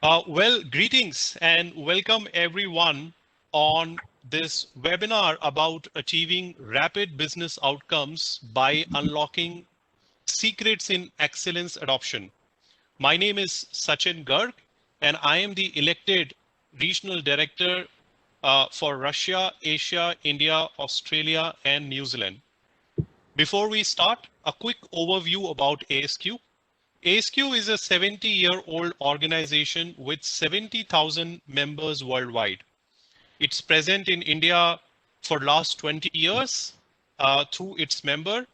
Greetings and welcome everyone on this webinar about achieving rapid business outcomes by unlocking secrets in excellence adoption. My name is Sachin Garg, and I am the elected Regional Director for Russia, Asia, India, Australia, and New Zealand. Before we start, a quick overview about ASQ. ASQ is a 70-year-old organization with 70,000 members worldwide. It's present in India for last 20 years through its member,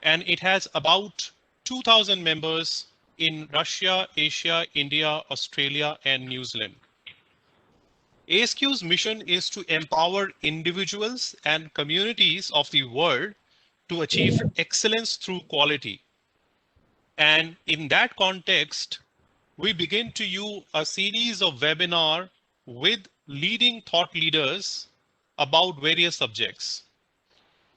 and it has about 2,000 members in Russia, Asia, India, Australia, and New Zealand. ASQ's mission is to empower individuals and communities of the world to achieve excellence through quality. And in that context, we begin to you a series of webinar with leading thought leaders about various subjects.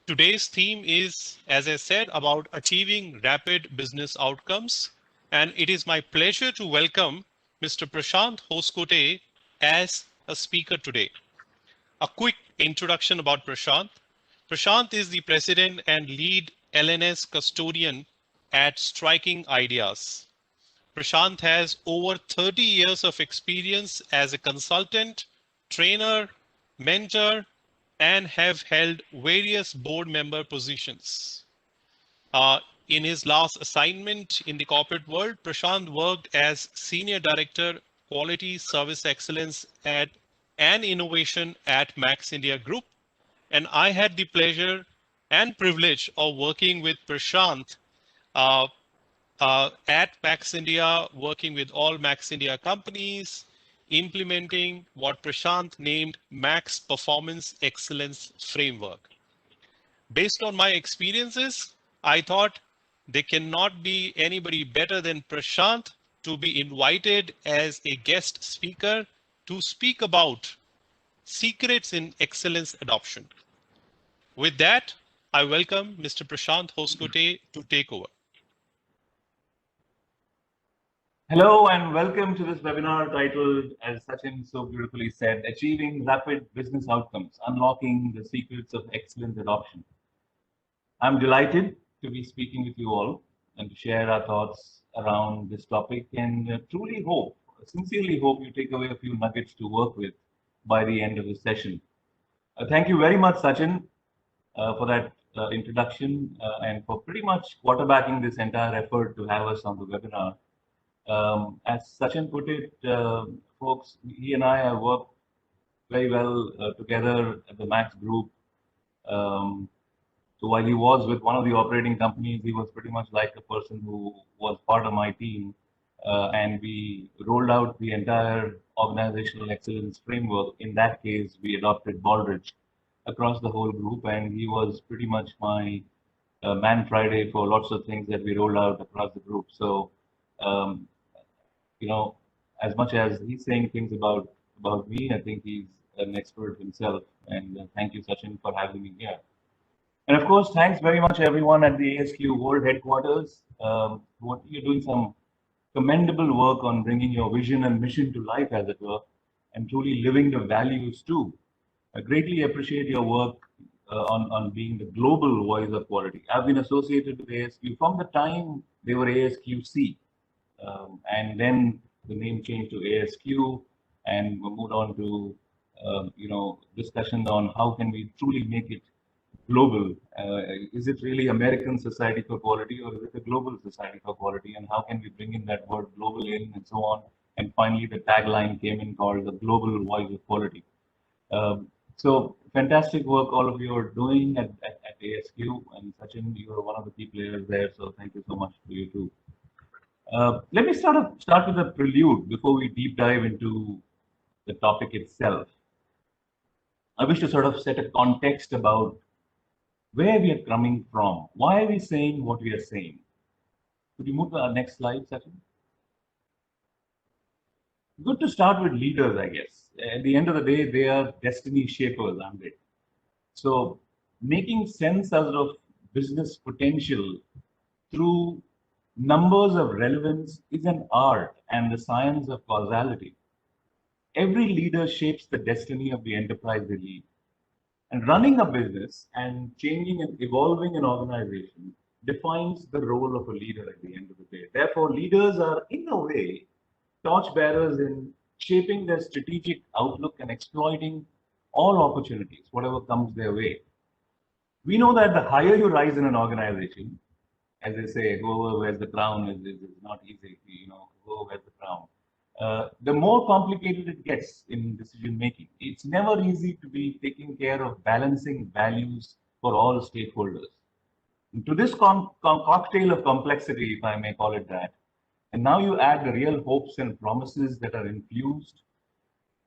Today's theme is, as I said, about achieving rapid business outcomes. And it is my pleasure to welcome Mr. Prashant Hoskoté as a speaker today. A quick introduction about Prashant. Prashant is the President and Lead L&S Custodian at STRIKING IDEAS. Prashant has over 30 years of experience as a consultant, trainer, mentor, and have held various board member positions. In his last assignment in the corporate world, Prashant worked as Senior Director, Quality Service Excellence and Innovation at Max India Group. And I had the pleasure and privilege of working with Prashant at Max India, working with all Max India companies, implementing what Prashant named Max Performance Excellence Framework. Based on my experiences, I thought there cannot be anybody better than Prashant to be invited as a guest speaker to speak about secrets in excellence adoption. With that, I welcome Mr. Prashant Hoskoté to take over. Hello and welcome to this webinar titled, as Sachin so beautifully said, Achieving Rapid Business Outcomes, Unlocking the Secrets of Excellence Adoption. I'm delighted to be speaking with you all and to share our thoughts around this topic, and truly hope, sincerely hope you take away a few nuggets to work with by the end of the session. Thank you very much, Sachin, for that introduction and for pretty much quarterbacking this entire effort to have us on the webinar. As Sachin put it, folks, he and I have worked very well together at the Max Group. So while he was with one of the operating companies, he was pretty much like a person who was part of my team. And we rolled out the entire organizational excellence framework. In that case, we adopted Baldrige across the whole group, and he was pretty much my man Friday for lots of things that we rolled out across the group. So, you know, as much as he's saying things about me, I think he's an expert himself. And thank you, Sachin, for having me here. And of course, thanks very much everyone at the ASQ World Headquarters. You're doing some commendable work on bringing your vision and mission to life, as it were, and truly living the values too. I greatly appreciate your work on being the global voice of quality. I've been associated with ASQ from the time they were ASQC, and then the name changed to ASQ, and we moved on to discussion on how can we truly make it global. Is it really American Society for Quality, or is it a global society for quality? And how can we bring in that word global in, and so on? And finally, the tagline came in called the Global Voice of Quality. So fantastic work all of you are doing at ASQ, and Sachin, you are one of the key players there. So thank you so much to you too. Let me start with a prelude before we deep dive into the topic itself. I wish to sort of set a context about where we are coming from. Why are we saying what we are saying? Could you move to our next slide, Sachin? Good to start with leaders, I guess. At the end of the day, they are destiny shapers, aren't they? So making sense out of business potential through numbers of relevance is an art and the science of causality. Every leader shapes the destiny of the enterprise they lead. And running a business and changing and evolving an organization defines the role of a leader at the end of the day. Therefore, leaders are, in a way, torchbearers in shaping their strategic outlook and exploiting all opportunities, whatever comes their way. We know that the higher you rise in an organization, as they say, whoever wears the crown is not easy, whoever wears the crown. The more complicated it gets in decision making. It's never easy to be taking care of balancing values for all stakeholders. And to this cocktail of complexity, if I may call it that, and now you add the real hopes and promises that are infused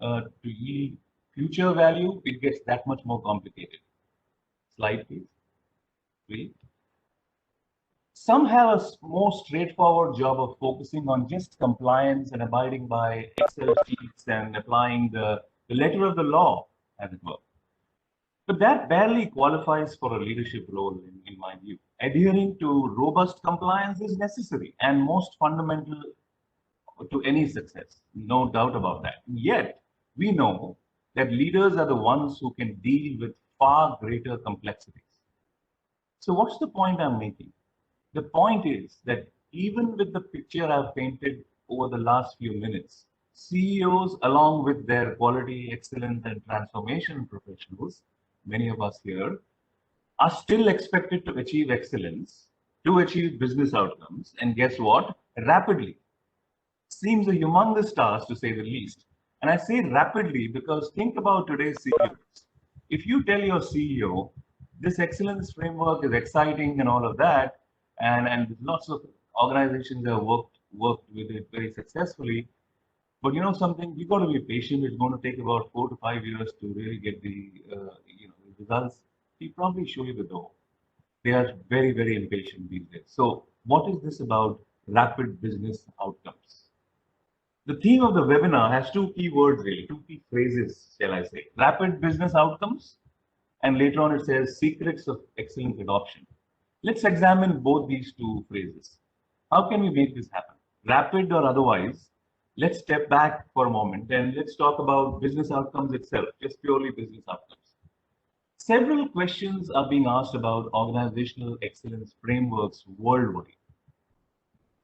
to yield future value, it gets that much more complicated. Slide, please. Please. Some have a more straightforward job of focusing on just compliance and abiding by Excel sheets and applying the letter of the law, as it were. But that barely qualifies for a leadership role, in my view. Adhering to robust compliance is necessary and most fundamental to any success, no doubt about that. Yet, we know that leaders are the ones who can deal with far greater complexities. So what's the point I'm making? The point is that even with the picture I've painted over the last few minutes, CEOs, along with their quality, excellence, and transformation professionals, many of us here, are still expected to achieve excellence, to achieve business outcomes, and guess what? Rapidly. Seems a humongous task, to say the least. And I say rapidly because think about today's CEOs. If you tell your CEO, this excellence framework is exciting and all of that, and lots of organizations have worked with it very successfully. But you know something, you got to be patient. It's going to take about 4 to 5 years to really get the results. He probably show you the door. They are very, very impatient these days. So what is this about rapid business outcomes? The theme of the webinar has two key words, really, two key phrases, shall I say. Rapid business outcomes, and later on it says secrets of excellent adoption. Let's examine both these two phrases. How can we make this happen? Rapid or otherwise, let's step back for a moment and let's talk about business outcomes itself, just purely business outcomes. Several questions are being asked about organizational excellence frameworks worldwide.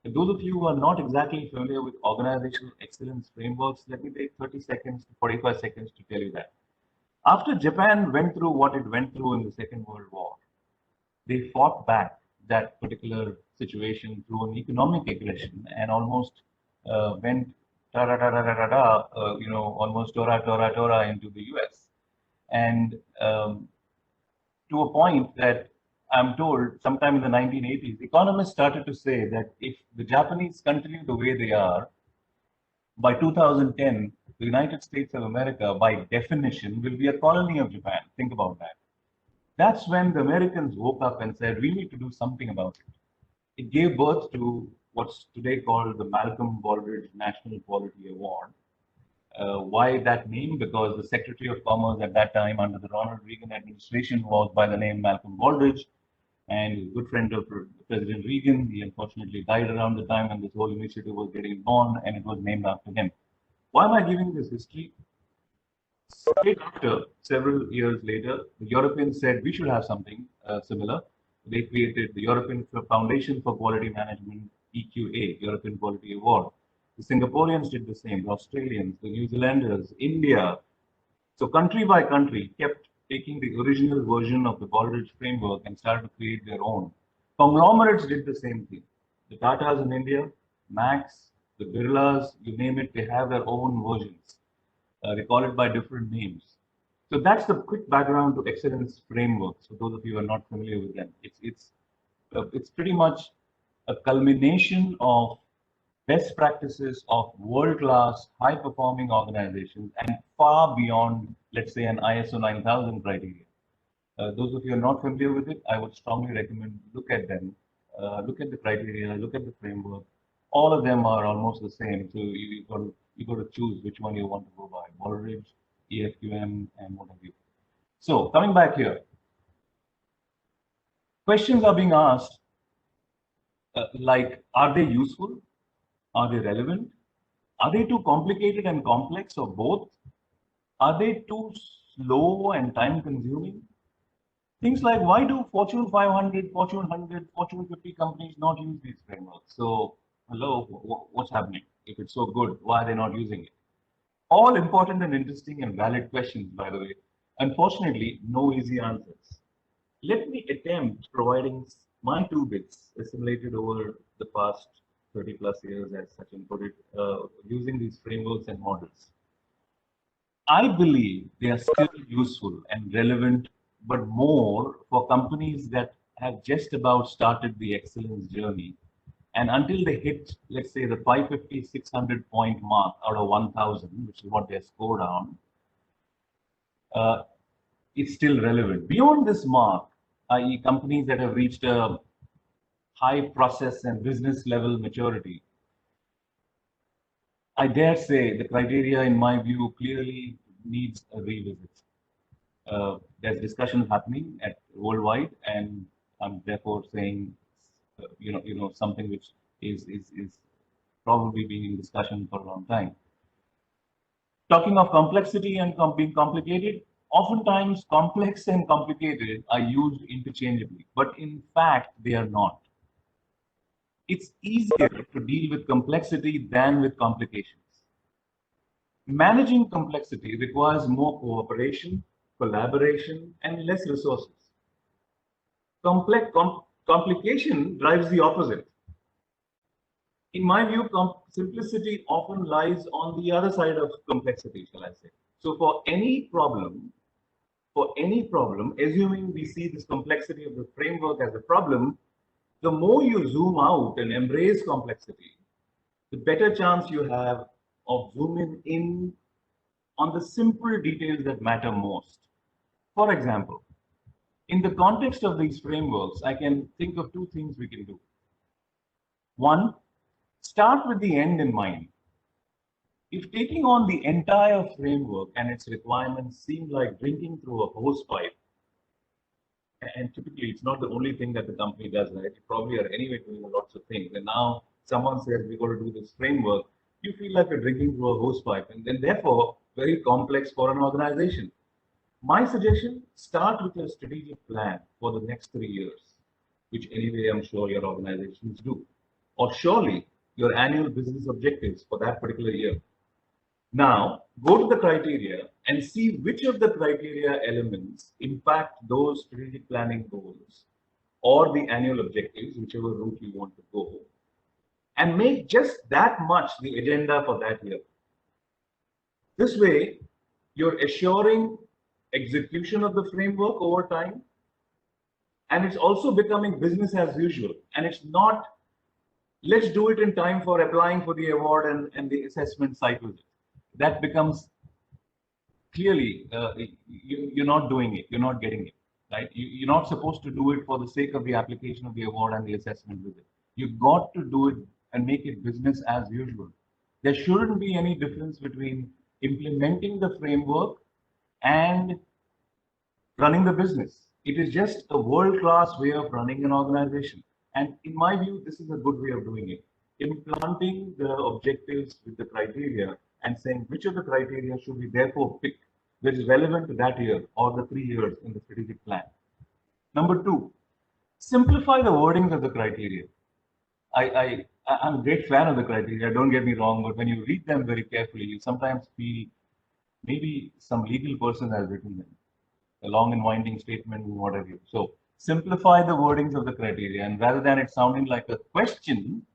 For those of you who are not exactly familiar with organizational excellence frameworks, let me take 30 seconds to 45 seconds to tell you that. After Japan went through what it went through in the Second World War, they fought back that particular situation through an economic aggression and almost went almost tora into the US. And to a point that I'm told sometime in the 1980s, economists started to say that if the Japanese continue the way they are, by 2010, the United States of America, by definition, will be a colony of Japan. Think about that. That's when the Americans woke up and said, we need to do something about it. It gave birth to what's today called the Malcolm Baldrige National Quality Award. Why that name? Because the Secretary of Commerce at that time under the Ronald Reagan administration was by the name Malcolm Baldrige, and he's a good friend of President Reagan. He unfortunately died around the time when this whole initiative was getting born, and it was named after him. Why am I giving this history? Straight after, several years later, the Europeans said we should have something similar. They created the European Foundation for Quality Management, EQA, European Quality Award. The Singaporeans did the same, the Australians, the New Zealanders, India. So country by country kept taking the original version of the Baldrige framework and started to create their own. Conglomerates did the same thing. The Tatas in India, Max, the Birlas, you name it, they have their own versions. They call it by different names. So that's the quick background to excellence frameworks. For those of you who are not familiar with them, it's pretty much a culmination of best practices of world-class, high-performing organizations and far beyond, let's say, an ISO 9000 criteria. Those of you who are not familiar with it, I would strongly recommend look at them, look at the criteria, look at the framework. All of them are almost the same. So you got to choose which one you want to go by, Baldrige, EFQM, and what have you. So coming back here, questions are being asked like, are they useful? Are they relevant? Are they too complicated and complex, or both? Are they too slow and time consuming? Things like, why do Fortune 500, Fortune 100, Fortune 50 companies not use these frameworks? So, hello, what's happening? If it's so good, why are they not using it? All important and interesting and valid questions, by the way. Unfortunately, no easy answers. Let me attempt providing my two bits assimilated over the past 30 plus years, as Sachin put it, using these frameworks and models. I believe they are still useful and relevant, but more for companies that have just about started the excellence journey. And until they hit, let's say, the 550, 600 point mark out of 1000, which is what they're scored on, uh, it's still relevant. Beyond this mark, i.e., companies that have reached a high process and business level maturity, I dare say the criteria, in my view, clearly needs a revisit. There's discussion happening at worldwide, and I'm therefore saying, something which is probably being in discussion for a long time. Talking of complexity and being complicated, oftentimes complex and complicated are used interchangeably, but in fact they are not. It's easier to deal with complexity than with complications. Managing complexity requires more cooperation, collaboration, and less resources. Complication drives the opposite. In my view, simplicity often lies on the other side of complexity, shall I say. So for any problem, assuming we see this complexity of the framework as a problem, the more you zoom out and embrace complexity, the better chance you have of zooming in on the simple details that matter most. For example, in the context of these frameworks, I can think of two things we can do. One, start with the end in mind. If taking on the entire framework and its requirements seem like drinking through a hose pipe, and typically it's not the only thing that the company does, right? You probably are anyway doing lots of things. And now someone says we're going to do this framework, you feel like you're drinking through a hose pipe, and then therefore very complex for an organization. My suggestion, start with a strategic plan for the next 3 years, which anyway I'm sure your organizations do, or surely your annual business objectives for that particular year. Now, go to the criteria and see which of the criteria elements impact those strategic planning goals or the annual objectives, whichever route you want to go, and make just that much the agenda for that year. This way, you're assuring execution of the framework over time, and it's also becoming business as usual. And it's not, let's do it in time for applying for the award and the assessment cycle. That becomes clearly, you're not doing it, you're not getting it, right? You're not supposed to do it for the sake of the application of the award and the assessment visit. You've got to do it and make it business as usual. There shouldn't be any difference between implementing the framework and running the business. It is just a world-class way of running an organization. And in my view, this is a good way of doing it. Implanting the objectives with the criteria and saying which of the criteria should we therefore pick that is relevant to that year or the 3 years in the strategic plan. Number two, simplify the wordings of the criteria. I'm a great fan of the criteria, don't get me wrong, but when you read them very carefully, you sometimes feel maybe some legal person has written them, a long and winding statement and what have you. So simplify the wordings of the criteria, and rather than it sounding like a question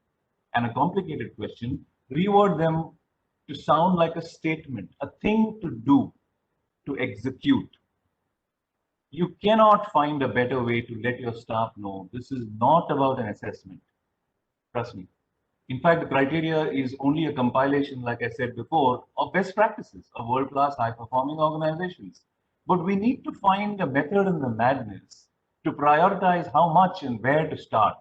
and a complicated question, reword them to sound like a statement, a thing to do, to execute. You cannot find a better way to let your staff know this is not about an assessment. Trust me. In fact, the criteria is only a compilation, like I said before, of best practices of world-class high-performing organizations. But we need to find a method in the madness to prioritize how much and where to start.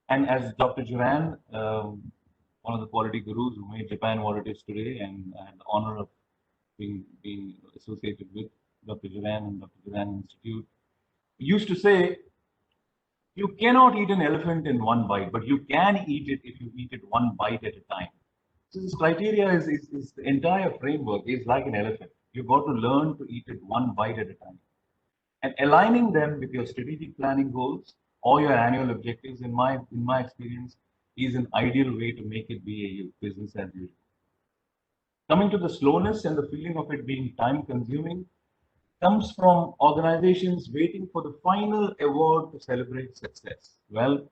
And as Dr. Duran, one of the quality gurus who made Japan what it is today, and I had the honor of being associated with Dr. Duran and Dr. Duran Institute, used to say, you cannot eat an elephant in one bite, but you can eat it if you eat it one bite at a time. So this criteria is the entire framework is like an elephant. You've got to learn to eat it one bite at a time. And aligning them with your strategic planning goals or your annual objectives, in my experience, is an ideal way to make it BAU, business as usual. Coming to the slowness and the feeling of it being time consuming comes from organizations waiting for the final award to celebrate success. Well,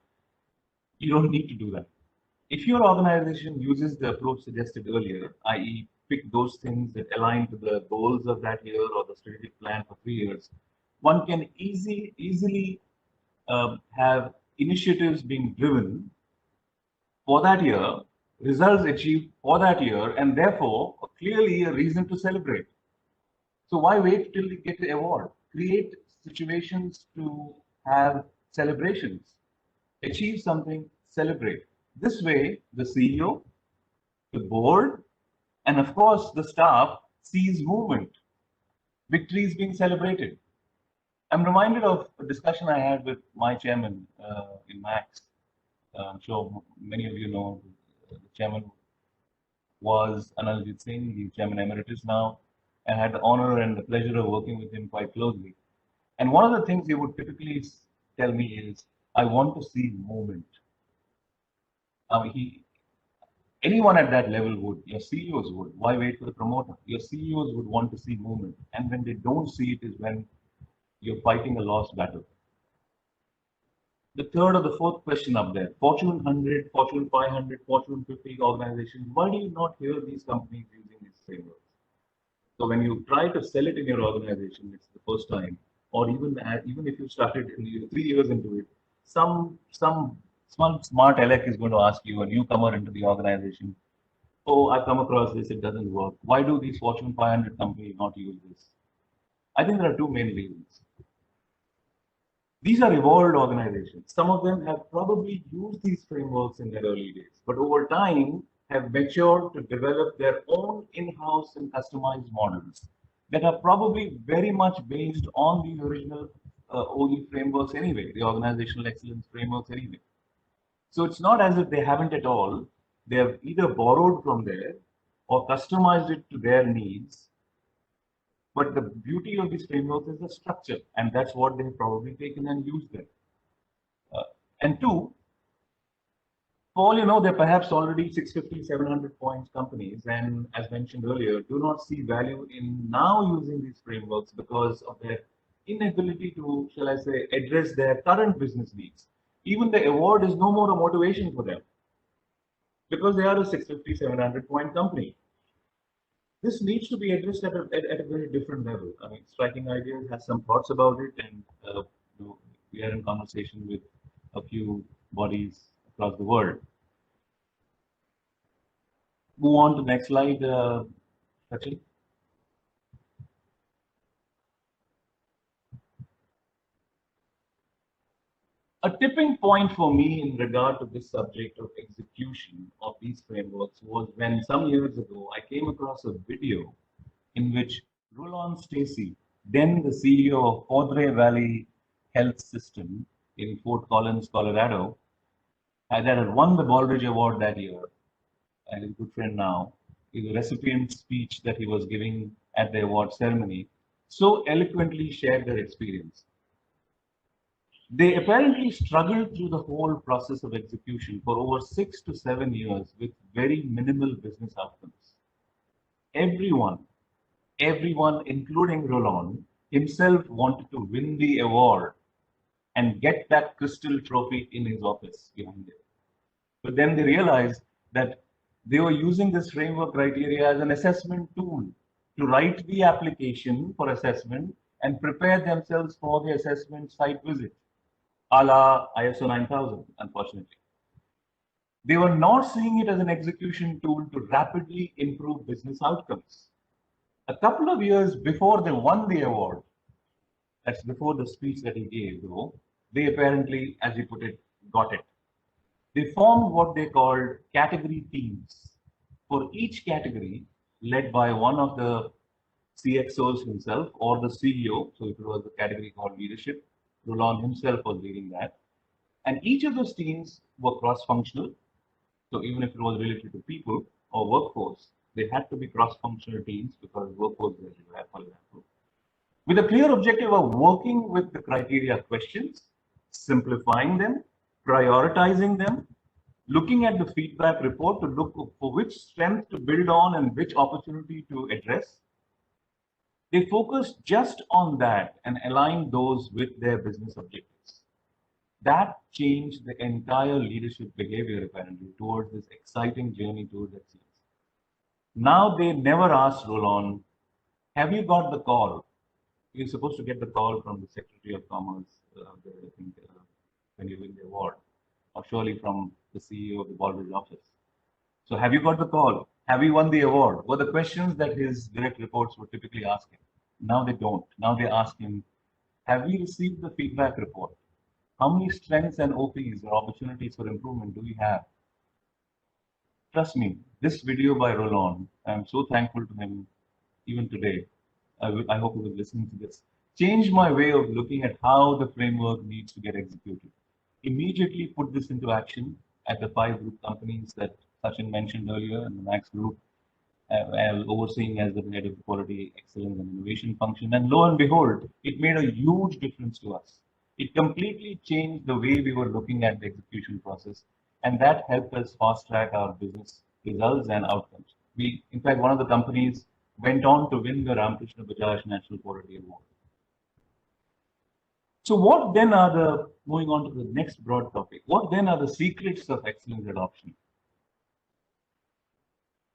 you don't need to do that. If your organization uses the approach suggested earlier, i.e., pick those things that align to the goals of that year or the strategic plan for 3 years, one can easily have initiatives being driven for that year, results achieved for that year, and therefore clearly a reason to celebrate. So why wait till you get the award? Create situations to have celebrations. Achieve something, celebrate. This way, the CEO, the board, and of course the staff sees movement, victories being celebrated. I'm reminded of a discussion I had with my chairman in Max. I'm sure many of you know the chairman was Analjit Singh. He's chairman emeritus now, and had the honor and the pleasure of working with him quite closely. And one of the things he would typically tell me is, I want to see movement. Anyone at that level would, your CEOs would. Why wait for the promoter? Your CEOs would want to see movement. And when they don't see it is when you're fighting a lost battle. The third or the fourth question up there, Fortune 100, Fortune 500, Fortune 50 organizations, why do you not hear these companies using these frameworks? So when you try to sell it in your organization, it's the first time, or even if you started 3 years into it, some smart elect is going to ask you, a newcomer into the organization, oh, I've come across this, it doesn't work. Why do these Fortune 500 companies not use this? I think there are two main reasons. These are evolved organizations. Some of them have probably used these frameworks in their early days, but over time have matured to develop their own in-house and customized models that are probably very much based on the original OE frameworks anyway, the organizational excellence frameworks anyway. So it's not as if they haven't at all. They have either borrowed from there or customized it to their needs. But the beauty of this framework is the structure, and that's what they've probably taken and used there. And two, Paul, they're perhaps already 650, 700 points companies, and as mentioned earlier, do not see value in now using these frameworks because of their inability to, shall I say, address their current business needs. Even the award is no more a motivation for them because they are a 650, 700 point company. This needs to be addressed at a very different level. I mean, Striking Ideas has some thoughts about it, and we are in conversation with a few bodies across the world. Move on to the next slide, Sachin. A tipping point for me in regard to this subject of execution of these frameworks was when some years ago I came across a video in which Roland Stacy, then the CEO of Padre Valley Health System in Fort Collins, Colorado, had won the Baldrige Award that year, and his good friend now, in the recipient speech that he was giving at the award ceremony, so eloquently shared their experience. They apparently struggled through the whole process of execution for over 6 to 7 years with very minimal business outcomes. Everyone, including Roland, himself wanted to win the award and get that crystal trophy in his office behind it. But then they realized that they were using this framework criteria as an assessment tool to write the application for assessment and prepare themselves for the assessment site visit, a la ISO 9000, unfortunately. They were not seeing it as an execution tool to rapidly improve business outcomes. A couple of years before they won the award, that's before the speech that he gave, though, they apparently, as he put it, got it. They formed what they called category teams. For each category, led by one of the CXOs himself or the CEO, so if it was a category called leadership, Roland himself was leading that. And each of those teams were cross-functional. So even if it was related to people or workforce, they had to be cross-functional teams because workforce is everywhere, for example, with a clear objective of working with the criteria questions, simplifying them, prioritizing them, looking at the feedback report to look for which strength to build on and which opportunity to address. They focused just on that and aligned those with their business objectives. That changed the entire leadership behavior apparently towards this exciting journey towards excellence. Now they never ask Roland, have you got the call? You're supposed to get the call from the Secretary of Commerce, I think, when you win the award, or surely from the CEO of the Baldrige office. So have you got the call? Have you won the award? Were the questions that his direct reports would typically ask him. Now they don't. Now they ask him, have we received the feedback report? How many strengths and OPs or opportunities for improvement do we have? Trust me, this video by Roland, I'm so thankful to him even today. I hope he was listening to this. Changed my way of looking at how the framework needs to get executed. Immediately put this into action at the 5 group companies that Sachin mentioned earlier in the Max group, overseeing as the head of the quality excellence and innovation function. And lo and behold, it made a huge difference to us. It completely changed the way we were looking at the execution process, and that helped us fast track our business results and outcomes. In fact, one of the companies went on to win the Ramkrishna Bajaj National Quality Award. So what then are moving on to the next broad topic, what then are the secrets of excellence adoption?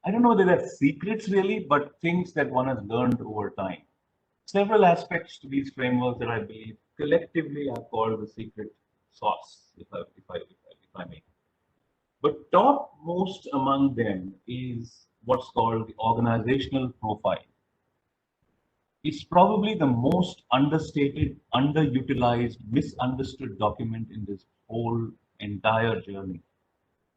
I don't know whether that's secrets really, but things that one has learned over time. Several aspects to these frameworks that I believe collectively are called the secret sauce, if I may. But topmost among them is what's called the organizational profile. It's probably the most understated, underutilized, misunderstood document in this whole entire journey.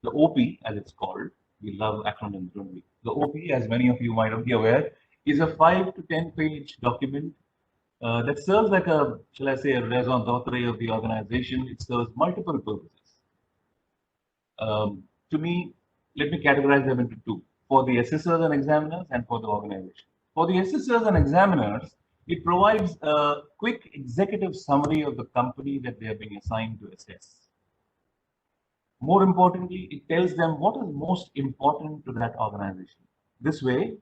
The OP, as it's called, we love acronyms, don't we? The OP, as many of you might be aware, is a 5 to 10 page document that serves like a, shall I say, a raison d'etre of the organization. It serves multiple purposes. To me, let me categorize them into 2, for the assessors and examiners and for the organization. For the assessors and examiners, it provides a quick executive summary of the company that they are being assigned to assess. More importantly, it tells them what is most important to that organization. This way,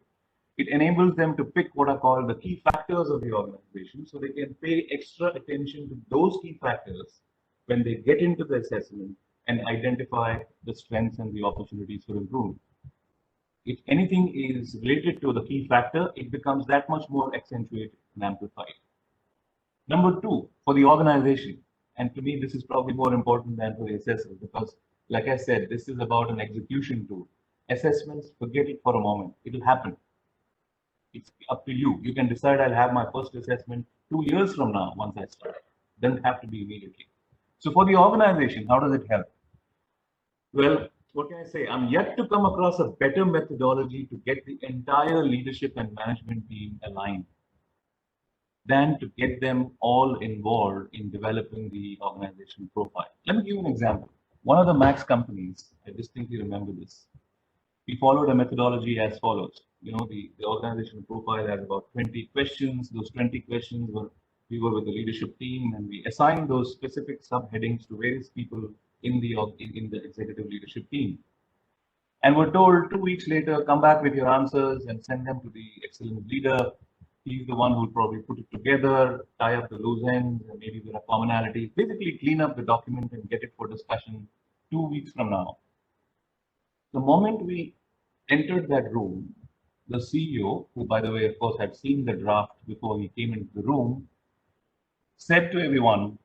it enables them to pick what are called the key factors of the organization, so they can pay extra attention to those key factors when they get into the assessment and identify the strengths and the opportunities for improvement. If anything is related to the key factor, it becomes that much more accentuated and amplified. Number 2, for the organization, and to me this is probably more important than for the assessor, because like I said, this is about an execution tool. Assessments, forget it for a moment, it will happen. It's up to you. You can decide I'll have my first assessment 2 years from now once I start. Doesn't have to be immediately. So for the organization, how does it help? Well, what can I say? I'm yet to come across a better methodology to get the entire leadership and management team aligned than to get them all involved in developing the organizational profile. Let me give you an example. One of the Max companies, I distinctly remember this, we followed a methodology as follows. You know, the organizational profile had about 20 questions. Those 20 questions we were with the leadership team, and we assigned those specific subheadings to various people in the executive leadership team. And we're told 2 weeks later, come back with your answers and send them to the excellent leader. He's the one who will probably put it together, tie up the loose ends, and maybe there are commonalities. Basically, clean up the document and get it for discussion 2 weeks from now. The moment we entered that room, the CEO, who by the way, of course, had seen the draft before he came into the room, said to everyone,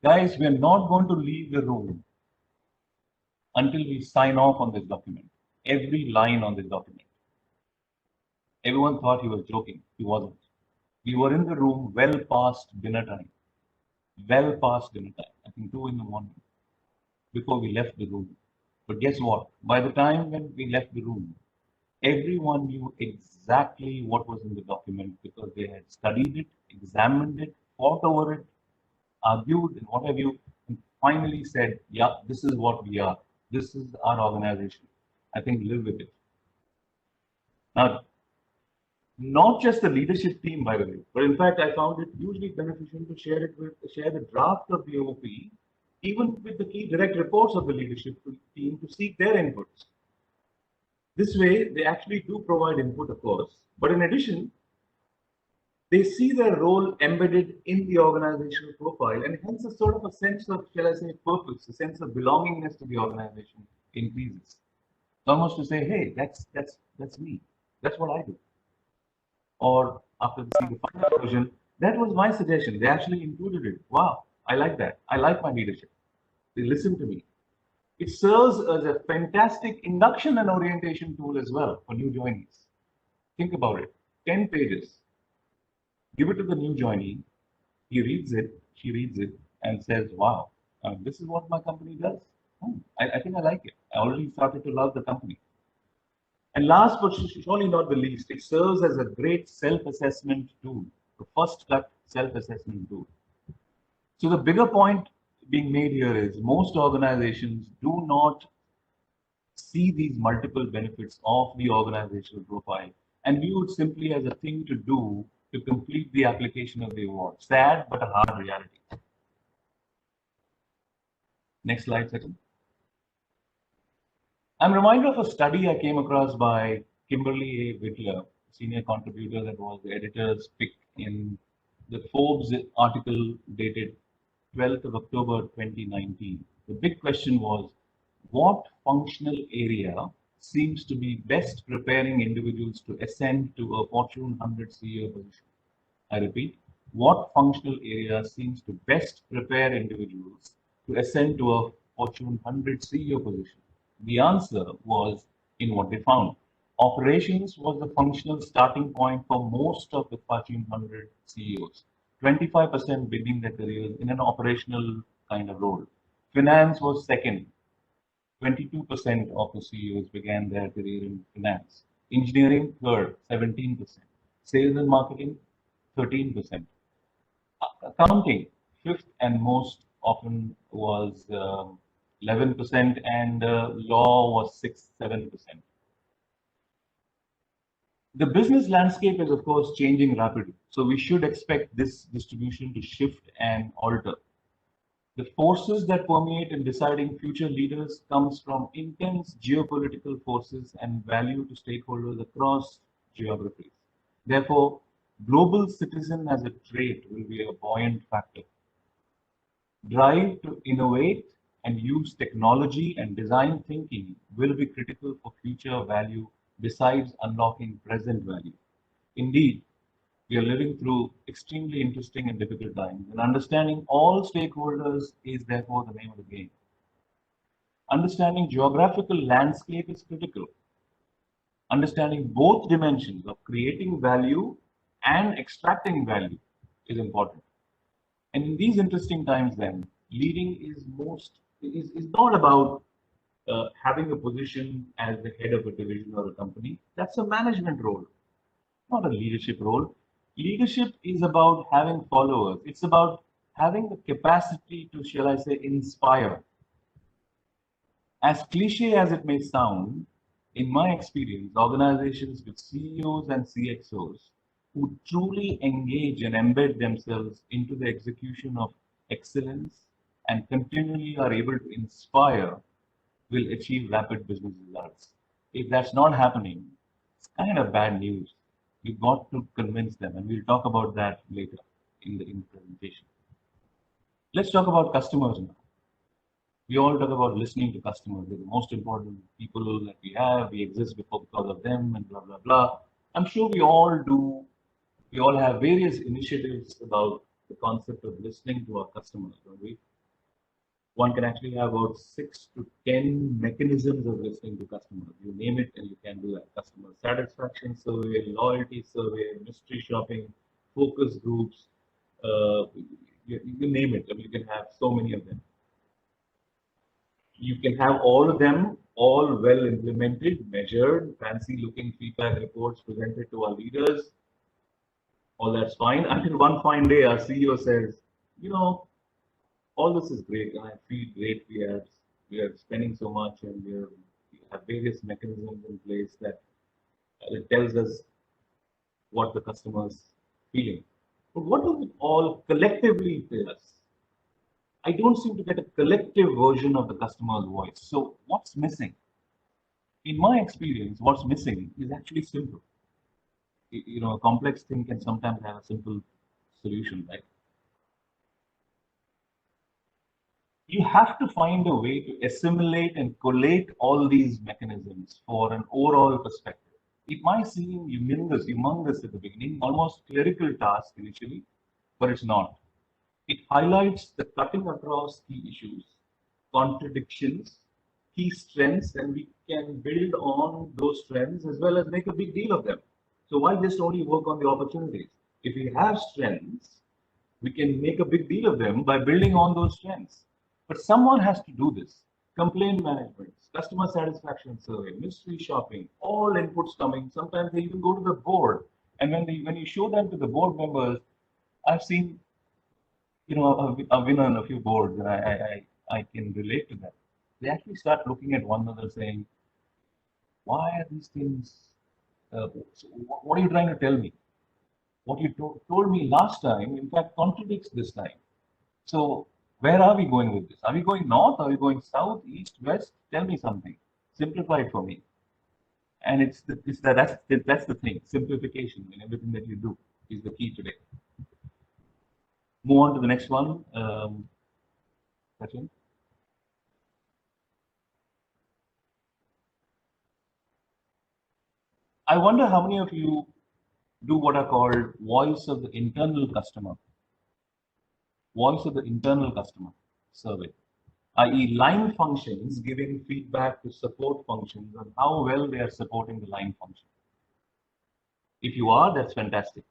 guys, we're not going to leave the room until we sign off on this document, every line on this document. Everyone thought he was joking. He wasn't. We were in the room well past dinner time. Well past dinner time, I think 2 in the morning, before we left the room. But guess what? By the time when we left the room, everyone knew exactly what was in the document because they had studied it, examined it, fought over it, argued, and what have you, and finally said, yeah, this is what we are. This is our organization. I think live with it. Now, not just the leadership team, by the way, but in fact, I found it hugely beneficial to share the draft of the OP, even with the key direct reports of the leadership team to seek their inputs. This way, they actually do provide input, of course, but in addition, they see their role embedded in the organizational profile, and hence a sort of a sense of, shall I say, purpose, a sense of belongingness to the organization increases. It's almost to say, hey, that's me. That's what I do. Or after they see the final version, that was my suggestion. They actually included it. Wow, I like that. I like my leadership. They listen to me. It serves as a fantastic induction and orientation tool as well for new joinees. Think about it. 10 pages. Give it to the new joinee. He reads it, she reads it, and says, wow, this is what my company does. I think I like it. I already started to love the company. And last but surely not the least, it serves as a great self-assessment tool, the first cut self-assessment tool. So the bigger point being made here is most organizations do not see these multiple benefits of the organizational profile and view it simply as a thing to do to complete the application of the award. Sad, but a hard reality. Next slide, second. I'm reminded of a study I came across by Kimberly A. Whitler, senior contributor that was the editor's pick in the Forbes article dated 12th of October 2019. The big question was, what functional area seems to be best preparing individuals to ascend to a Fortune 100 CEO position? I repeat, what functional area seems to best prepare individuals to ascend to a Fortune 100 CEO position? The answer was in what they found. Operations was the functional starting point for most of the Fortune 100 CEOs. 25% beginning their careers in an operational kind of role. Finance was second. 22% of the CEOs began their career in finance. Engineering, third, 17%. Sales and marketing, 13%. Accounting, fifth and most often was 11%, and law was 6, 7%. The business landscape is, of course, changing rapidly. So we should expect this distribution to shift and alter. The forces that permeate in deciding future leaders comes from intense geopolitical forces and value to stakeholders across geographies. Therefore, global citizen as a trait will be a buoyant factor. Drive to innovate and use technology and design thinking will be critical for future value besides unlocking present value. Indeed, we are living through extremely interesting and difficult times, and understanding all stakeholders is therefore the name of the game. Understanding geographical landscape is critical. Understanding both dimensions of creating value and extracting value is important. And in these interesting times then, leading is not about having a position as the head of a division or a company. That's a management role, not a leadership role. Leadership is about having followers. It's about having the capacity to, shall I say, inspire. As cliche as it may sound, in my experience, organizations with CEOs and CXOs who truly engage and embed themselves into the execution of excellence and continually are able to inspire will achieve rapid business results. If that's not happening, it's kind of bad news. You've got to convince them, and we'll talk about that later in the presentation. Let's talk about customers now. We all talk about listening to customers. They're the most important people that we have. We exist because of them, and blah, blah, blah. I'm sure we all do. We all have various initiatives about the concept of listening to our customers, don't we? One can actually have about 6 to 10 mechanisms of listening to customers. You name it and you can do that. Customer satisfaction survey, loyalty survey, mystery shopping, focus groups, you name it. I mean, you can have so many of them. You can have all of them, all well implemented, measured, fancy looking feedback reports presented to our leaders. All that's fine until one fine day our CEO says, you know, all this is great and I feel great. We are spending so much and we have various mechanisms in place that It tells us what the customer's feeling. But what does it all collectively tell us? I don't seem to get a collective version of the customer's voice. So what's missing? In my experience, what's missing is actually simple. You know, a complex thing can sometimes have a simple solution, right? You have to find a way to assimilate and collate all these mechanisms for an overall perspective. It might seem humongous at the beginning, almost clerical task initially, but it's not. It highlights the cutting across key issues, contradictions, key strengths, and we can build on those strengths as well as make a big deal of them. So why just only work on the opportunities? If we have strengths, we can make a big deal of them by building on those strengths. But someone has to do this. Complaint management, customer satisfaction survey, mystery shopping, all inputs coming. Sometimes they even go to the board. And when you show them to the board members, I've seen, you know, I've been on a few boards and I can relate to that. They actually start looking at one another saying, why are these things, what are you trying to tell me? What you told me last time, in fact, contradicts this time. So where are we going with this? Are we going north? Are we going south, east, west? Tell me something. Simplify it for me. And that's the thing. Simplification in everything that you do is the key today. Move on to the next one. Sachin. I wonder how many of you do what are called voice of the internal customer. Voice of the internal customer survey, i.e. line functions giving feedback to support functions on how well they are supporting the line function. If you are, that's fantastic.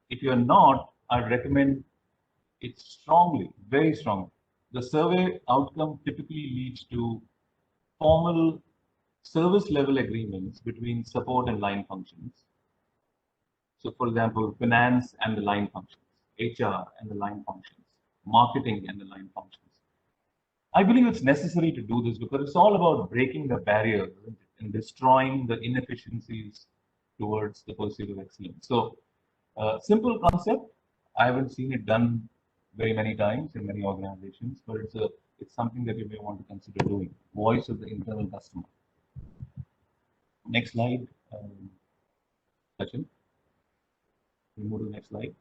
If you're not, I'd recommend it strongly, very strongly. The survey outcome typically leads to formal service level agreements between support and line functions. So for example, finance and the line functions, HR and the line functions, marketing and the line functions. I believe it's necessary to do this because it's all about breaking the barriers and destroying the inefficiencies towards the pursuit of excellence. So, simple concept. I haven't seen it done very many times in many organizations, but it's something that you may want to consider doing. Voice of the internal customer. Next slide, Sachin. We move to the next slide.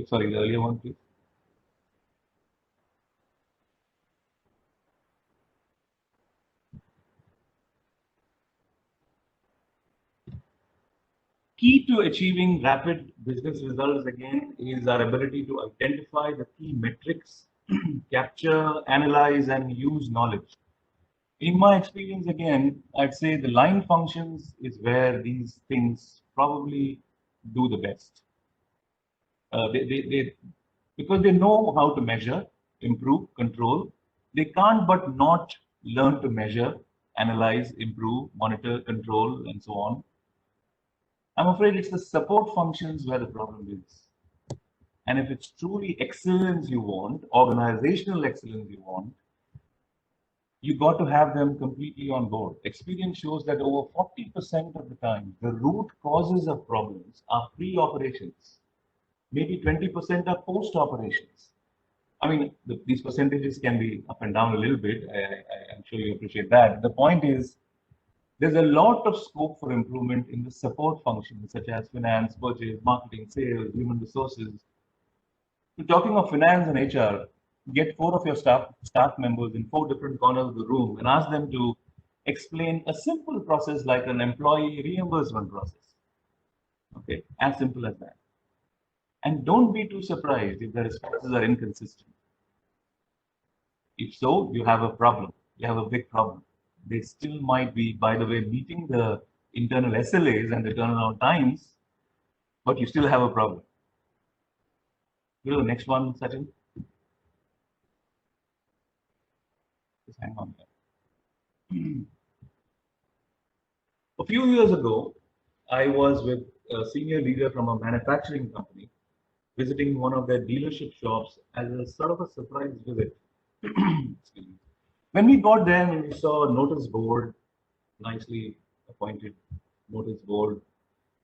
Sorry, the earlier one, please. Key to achieving rapid business results again is our ability to identify the key metrics, capture, analyze, and use knowledge. In my experience, again, I'd say the line functions is where these things probably do the best. Because they know how to measure, improve, control, they can't but not learn to measure, analyze, improve, monitor, control, and so on. I'm afraid it's the support functions where the problem is. And if it's truly excellence you want, organizational excellence you want, you got to have them completely on board. Experience shows that over 40% of the time, the root causes of problems are pre-operations. Maybe 20% are post-operations. I mean, these percentages can be up and down a little bit. I'm sure you appreciate that. The point is, there's a lot of scope for improvement in the support functions, such as finance, purchase, marketing, sales, human resources. So talking of finance and HR, get 4 of your staff members in 4 different corners of the room and ask them to explain a simple process like an employee reimbursement process. Okay, as simple as that. And don't be too surprised if the responses are inconsistent. If so, you have a problem. You have a big problem. They still might be, by the way, meeting the internal SLAs and the turnaround times, but you still have a problem. Go to the next one, Sachin. Just hang on there. A few years ago, I was with a senior leader from a manufacturing company, visiting one of their dealership shops as a sort of a surprise visit. Excuse me. When we got there and we saw a notice board, nicely appointed notice board,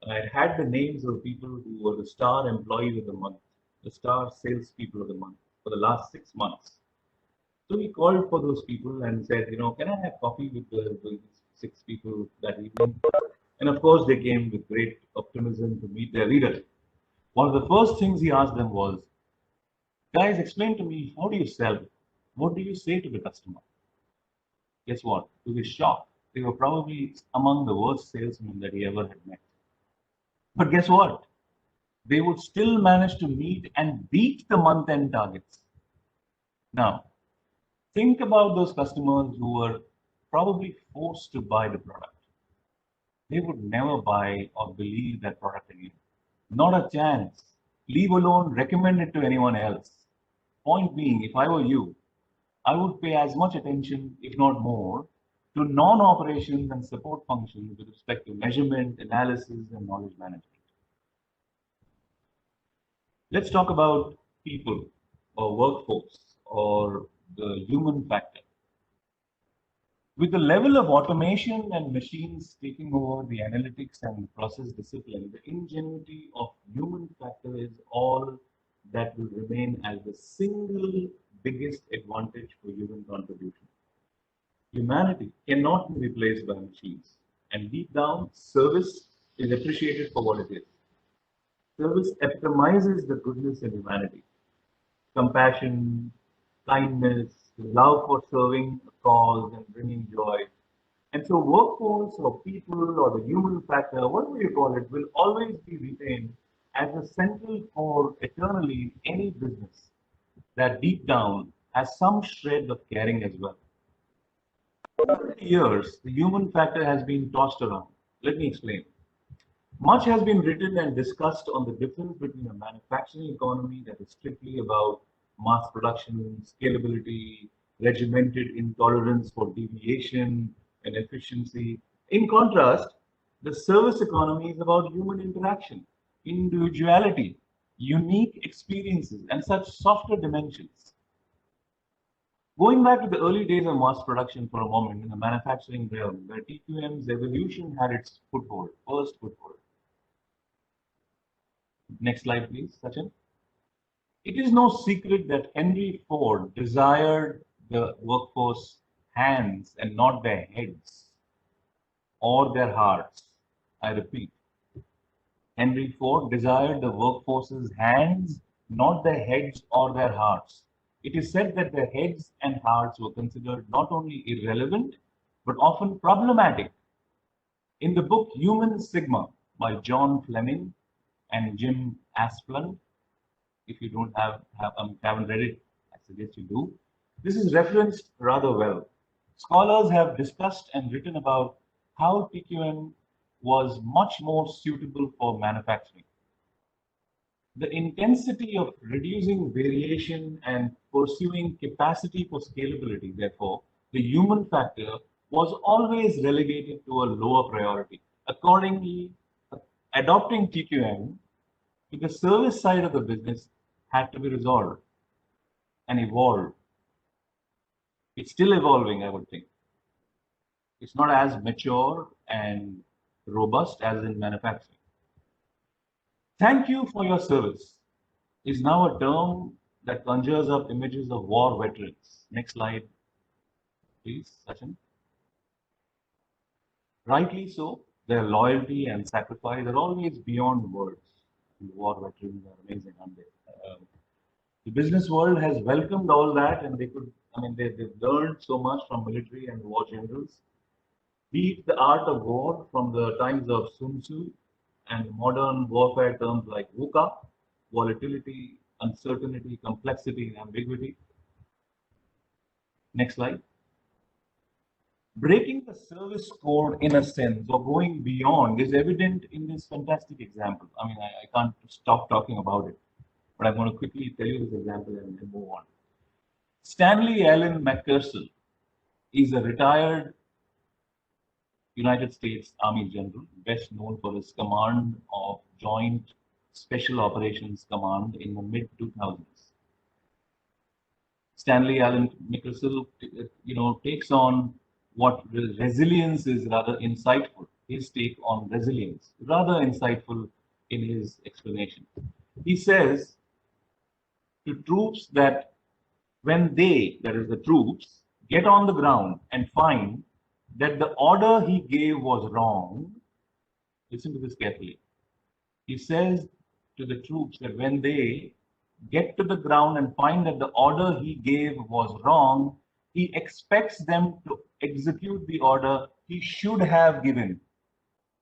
it had the names of people who were the star employees of the month, the star salespeople of the month for the last 6 months. So we called for those people and said, can I have coffee with the 6 people that evening? And of course, they came with great optimism to meet their leader. One of the first things he asked them was, guys, explain to me, how do you sell? What do you say to the customer? Guess what? To his shock, they were probably among the worst salesmen that he ever had met. But guess what? They would still manage to meet and beat the month-end targets. Now, think about those customers who were probably forced to buy the product. They would never buy or believe that product again. Not a chance. Leave alone recommend it to anyone else. Point being, if I were you, I would pay as much attention, if not more, to non-operations and support functions with respect to measurement, analysis, and knowledge management. Let's talk about people or workforce or the human factor. With the level of automation and machines taking over the analytics and process discipline, the ingenuity of human factor is all that will remain as the single biggest advantage for human contribution. Humanity cannot be replaced by machines, and deep down, service is appreciated for what it is. Service epitomizes the goodness in humanity. Compassion, kindness, love for serving a cause and bringing joy. And so workforce or people or the human factor, whatever you call it, will always be retained as a central core eternally in any business that deep down has some shred of caring as well. Over the years, the human factor has been tossed around. Let me explain. Much has been written and discussed on the difference between a manufacturing economy that is strictly about mass production, scalability, regimented intolerance for deviation and efficiency. In contrast, the service economy is about human interaction, individuality, unique experiences, and such softer dimensions. Going back to the early days of mass production for a moment in the manufacturing realm, where TQM's evolution had its foothold, first foothold. Next slide, please, Sachin. It is no secret that Henry Ford desired the workforce hands and not their heads or their hearts. I repeat, Henry Ford desired the workforce's hands, not their heads or their hearts. It is said that their heads and hearts were considered not only irrelevant, but often problematic. In the book Human Sigma by John Fleming and Jim Asplund, if you haven't read it, I suggest you do. This is referenced rather well. Scholars have discussed and written about how TQM was much more suitable for manufacturing. The intensity of reducing variation and pursuing capacity for scalability, therefore, the human factor was always relegated to a lower priority. Accordingly, adopting TQM to the service side of the business had to be resolved and evolved. It's still evolving, I would think. It's not as mature and robust as in manufacturing. Thank you for your service is now a term that conjures up images of war veterans. Next slide, please, Sachin. Rightly so, their loyalty and sacrifice are always beyond words. The war veterans are amazing, aren't they? The business world has welcomed all that, and they've learned so much from military and war generals. Be it the art of war from the times of Sun Tzu and modern warfare terms like VUCA, volatility, uncertainty, complexity, and ambiguity. Next slide. Breaking the service code in a sense or going beyond is evident in this fantastic example. I can't stop talking about it, but I'm going to quickly tell you this example and then move on. Stanley Allen McPherson is a retired United States Army general, best known for his command of Joint Special Operations Command in the mid-2000s. Stanley Allen Nicholson, takes on what resilience is rather insightful. His take on resilience, rather insightful in his explanation. He says to troops that when they, that is the troops, get on the ground and find that the order he gave was wrong, listen to this carefully. He says to the troops that when they get to the ground and find that the order he gave was wrong, he expects them to execute the order he should have given.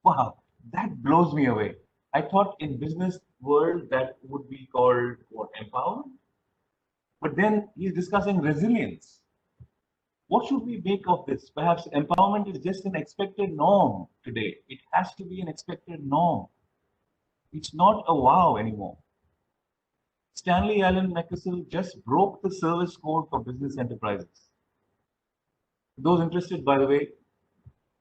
Wow, that blows me away. I thought in business world that would be called what, empowerment? But then he's discussing resilience. What should we make of this? Perhaps empowerment is just an expected norm today. It has to be an expected norm. It's not a wow anymore. Stanley Allen Nicholson just broke the service code for business enterprises. Those interested, by the way,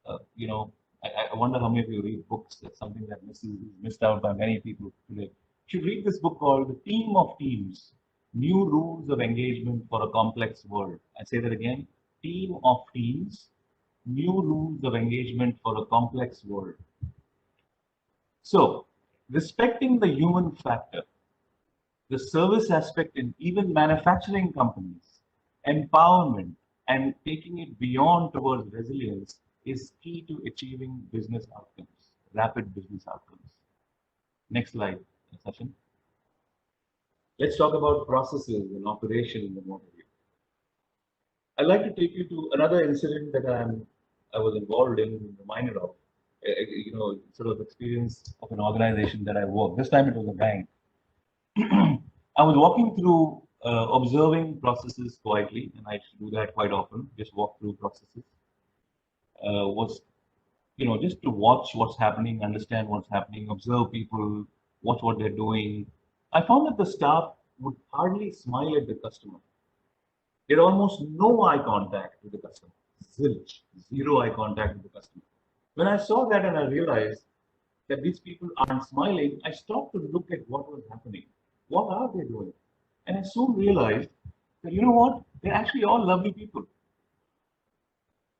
I wonder how many of you read books. That's something that is missed out by many people today. You should read this book called The Team of Teams, New Rules of Engagement for a Complex World. I say that again, Team of Teams, New Rules of Engagement for a Complex World. So, respecting the human factor, the service aspect in even manufacturing companies, empowerment, and taking it beyond towards resilience is key to achieving business outcomes, rapid business outcomes. Next slide, Sachin. Let's talk about processes and operations and what have you. I'd like to take you to another incident that I was involved in, reminded of, sort of experience of an organization that I worked. This time it was a bank. I was walking through, observing processes quietly, and I used to do that quite often, just walk through processes. Just to watch what's happening, understand what's happening, observe people, watch what they're doing. I found that the staff would hardly smile at the customer. They had almost no eye contact with the customer. Zilch, zero eye contact with the customer. When I saw that and I realized that these people aren't smiling, I stopped to look at what was happening. What are they doing? And I soon realized that, you know what? They're actually all lovely people.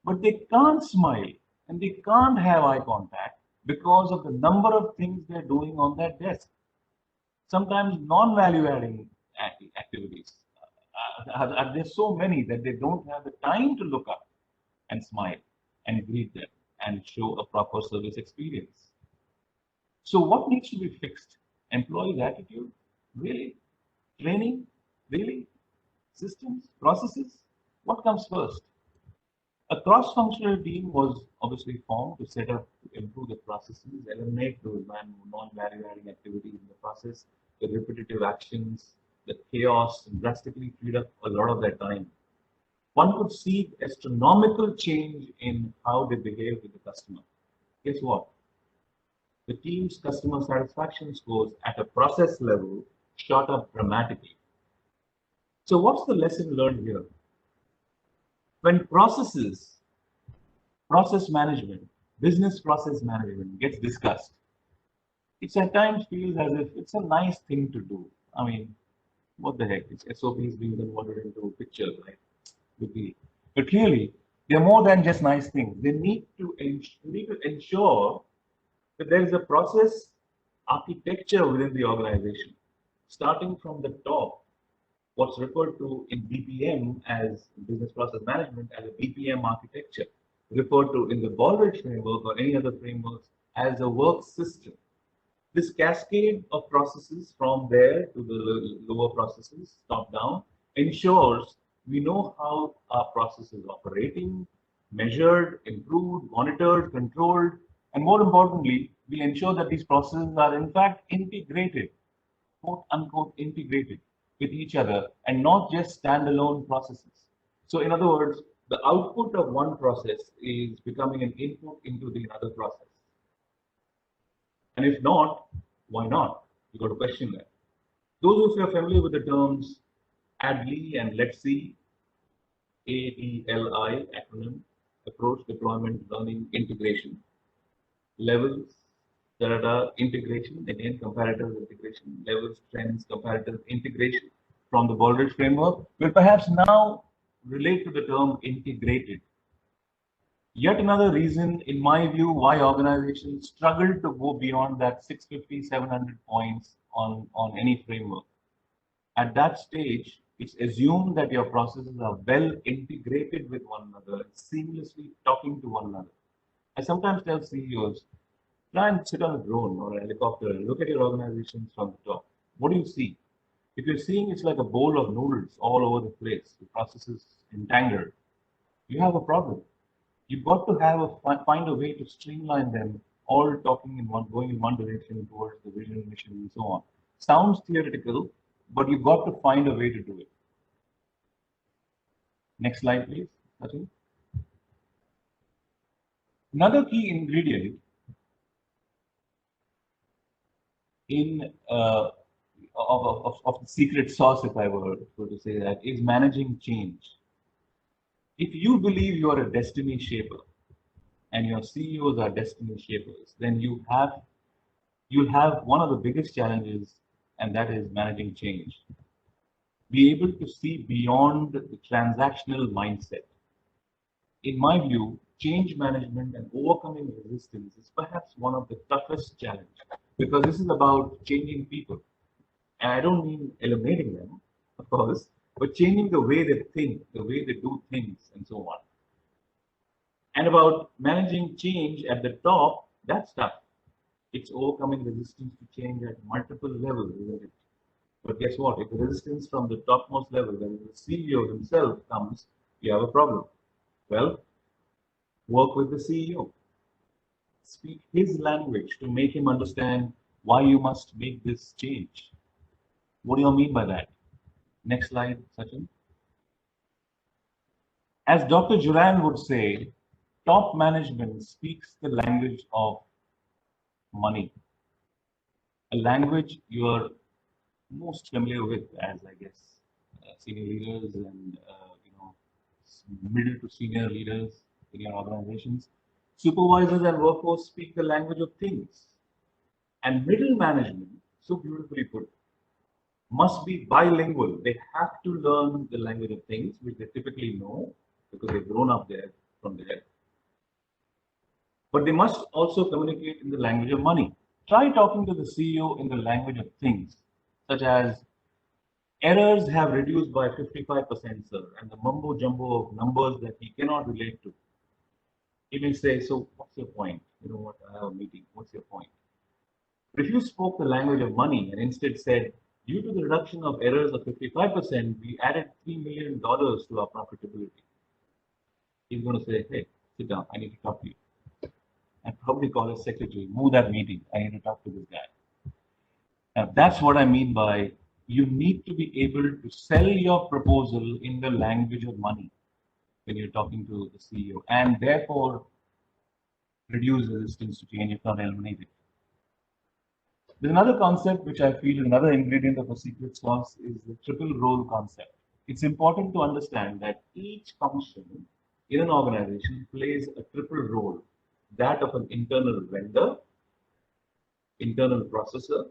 But they can't smile and they can't have eye contact because of the number of things they're doing on that desk. Sometimes non-value adding activities. There's so many that they don't have the time to look up and smile and greet them and show a proper service experience. So what needs to be fixed? Employees' attitude? Really? Training? Really? Systems? Processes? What comes first? A cross-functional team was obviously formed to set up to improve the processes, eliminate those non-value-adding activities in the process, the repetitive actions, the chaos, and drastically freed up a lot of their time. One could see astronomical change in how they behave with the customer. Guess what? The team's customer satisfaction scores at a process level shot up dramatically. So what's the lesson learned here? When process management, business process management gets discussed, it at times feels as if it's a nice thing to do. I mean, what the heck? It's SOPs being converted into pictures, right? But clearly, they're more than just nice things. They need to ensure that there is a process architecture within the organization, starting from the top, what's referred to in BPM as business process management as a BPM architecture, referred to in the Baldrige framework or any other frameworks as a work system. This cascade of processes from there to the lower processes, top down, ensures we know how our process is operating, measured, improved, monitored, controlled, and more importantly, we ensure that these processes are in fact integrated, quote unquote integrated with each other and not just standalone processes. So in other words, the output of one process is becoming an input into the other process. And if not, why not? You got to question that. Those of you are familiar with the terms ADLI and Let's See, ADLI acronym, approach, deployment, learning, integration, levels, There are integration, again, comparative integration, levels, trends, comparative integration from the Baldrige framework will perhaps now relate to the term integrated. Yet another reason, in my view, why organizations struggle to go beyond that 650, 700 points on any framework. At that stage, it's assumed that your processes are well integrated with one another, seamlessly talking to one another. I sometimes tell CEOs, try and sit on a drone or a helicopter and look at your organizations from the top. What do you see? If you're seeing it's like a bowl of noodles all over the place, the processes entangled, you have a problem. You've got to have find a way to streamline them, all talking in one, going in one direction towards the vision, mission, and so on. Sounds theoretical, but you've got to find a way to do it. Next slide, please, Sachin. Another key ingredient in of the secret sauce, if I were to say that, is managing change. If you believe you are a destiny shaper and your CEOs are destiny shapers, then you'll have one of the biggest challenges, and that is managing change. Be able to see beyond the transactional mindset. In my view, change management and overcoming resistance is perhaps one of the toughest challenges, because this is about changing people. And I don't mean eliminating them, of course, but changing the way they think, the way they do things, and so on. And about managing change at the top, that's tough. It's overcoming resistance to change at multiple levels, isn't it? But guess what? If the resistance from the topmost level, when the CEO himself comes, you have a problem. Well, work with the CEO. Speak his language to make him understand why you must make this change. What do you mean by that? Next slide, Sachin. As Dr. Juran would say, top management speaks the language of money, a language you are most familiar with as, I guess, senior leaders and middle to senior leaders in your organizations. Supervisors and workforce speak the language of things. And middle management, so beautifully put, must be bilingual. They have to learn the language of things, which they typically know because they've grown up there from there. But they must also communicate in the language of money. Try talking to the CEO in the language of things, such as errors have reduced by 55%, sir, and the mumbo jumbo of numbers that he cannot relate to. He may say, so what's your point? You know what, I have a meeting, what's your point? But if you spoke the language of money and instead said, due to the reduction of errors of 55%, we added $3 million to our profitability. He's going to say, hey, sit down, I need to talk to you. And probably call his secretary, move that meeting, I need to talk to this guy. Now, that's what I mean by you need to be able to sell your proposal in the language of money when you're talking to the CEO, and therefore reduce resistance to change, if not eliminate it. There's another concept which I feel is another ingredient of a secret sauce is the triple role concept. It's important to understand that each function in an organization plays a triple role, that of an internal vendor, internal processor,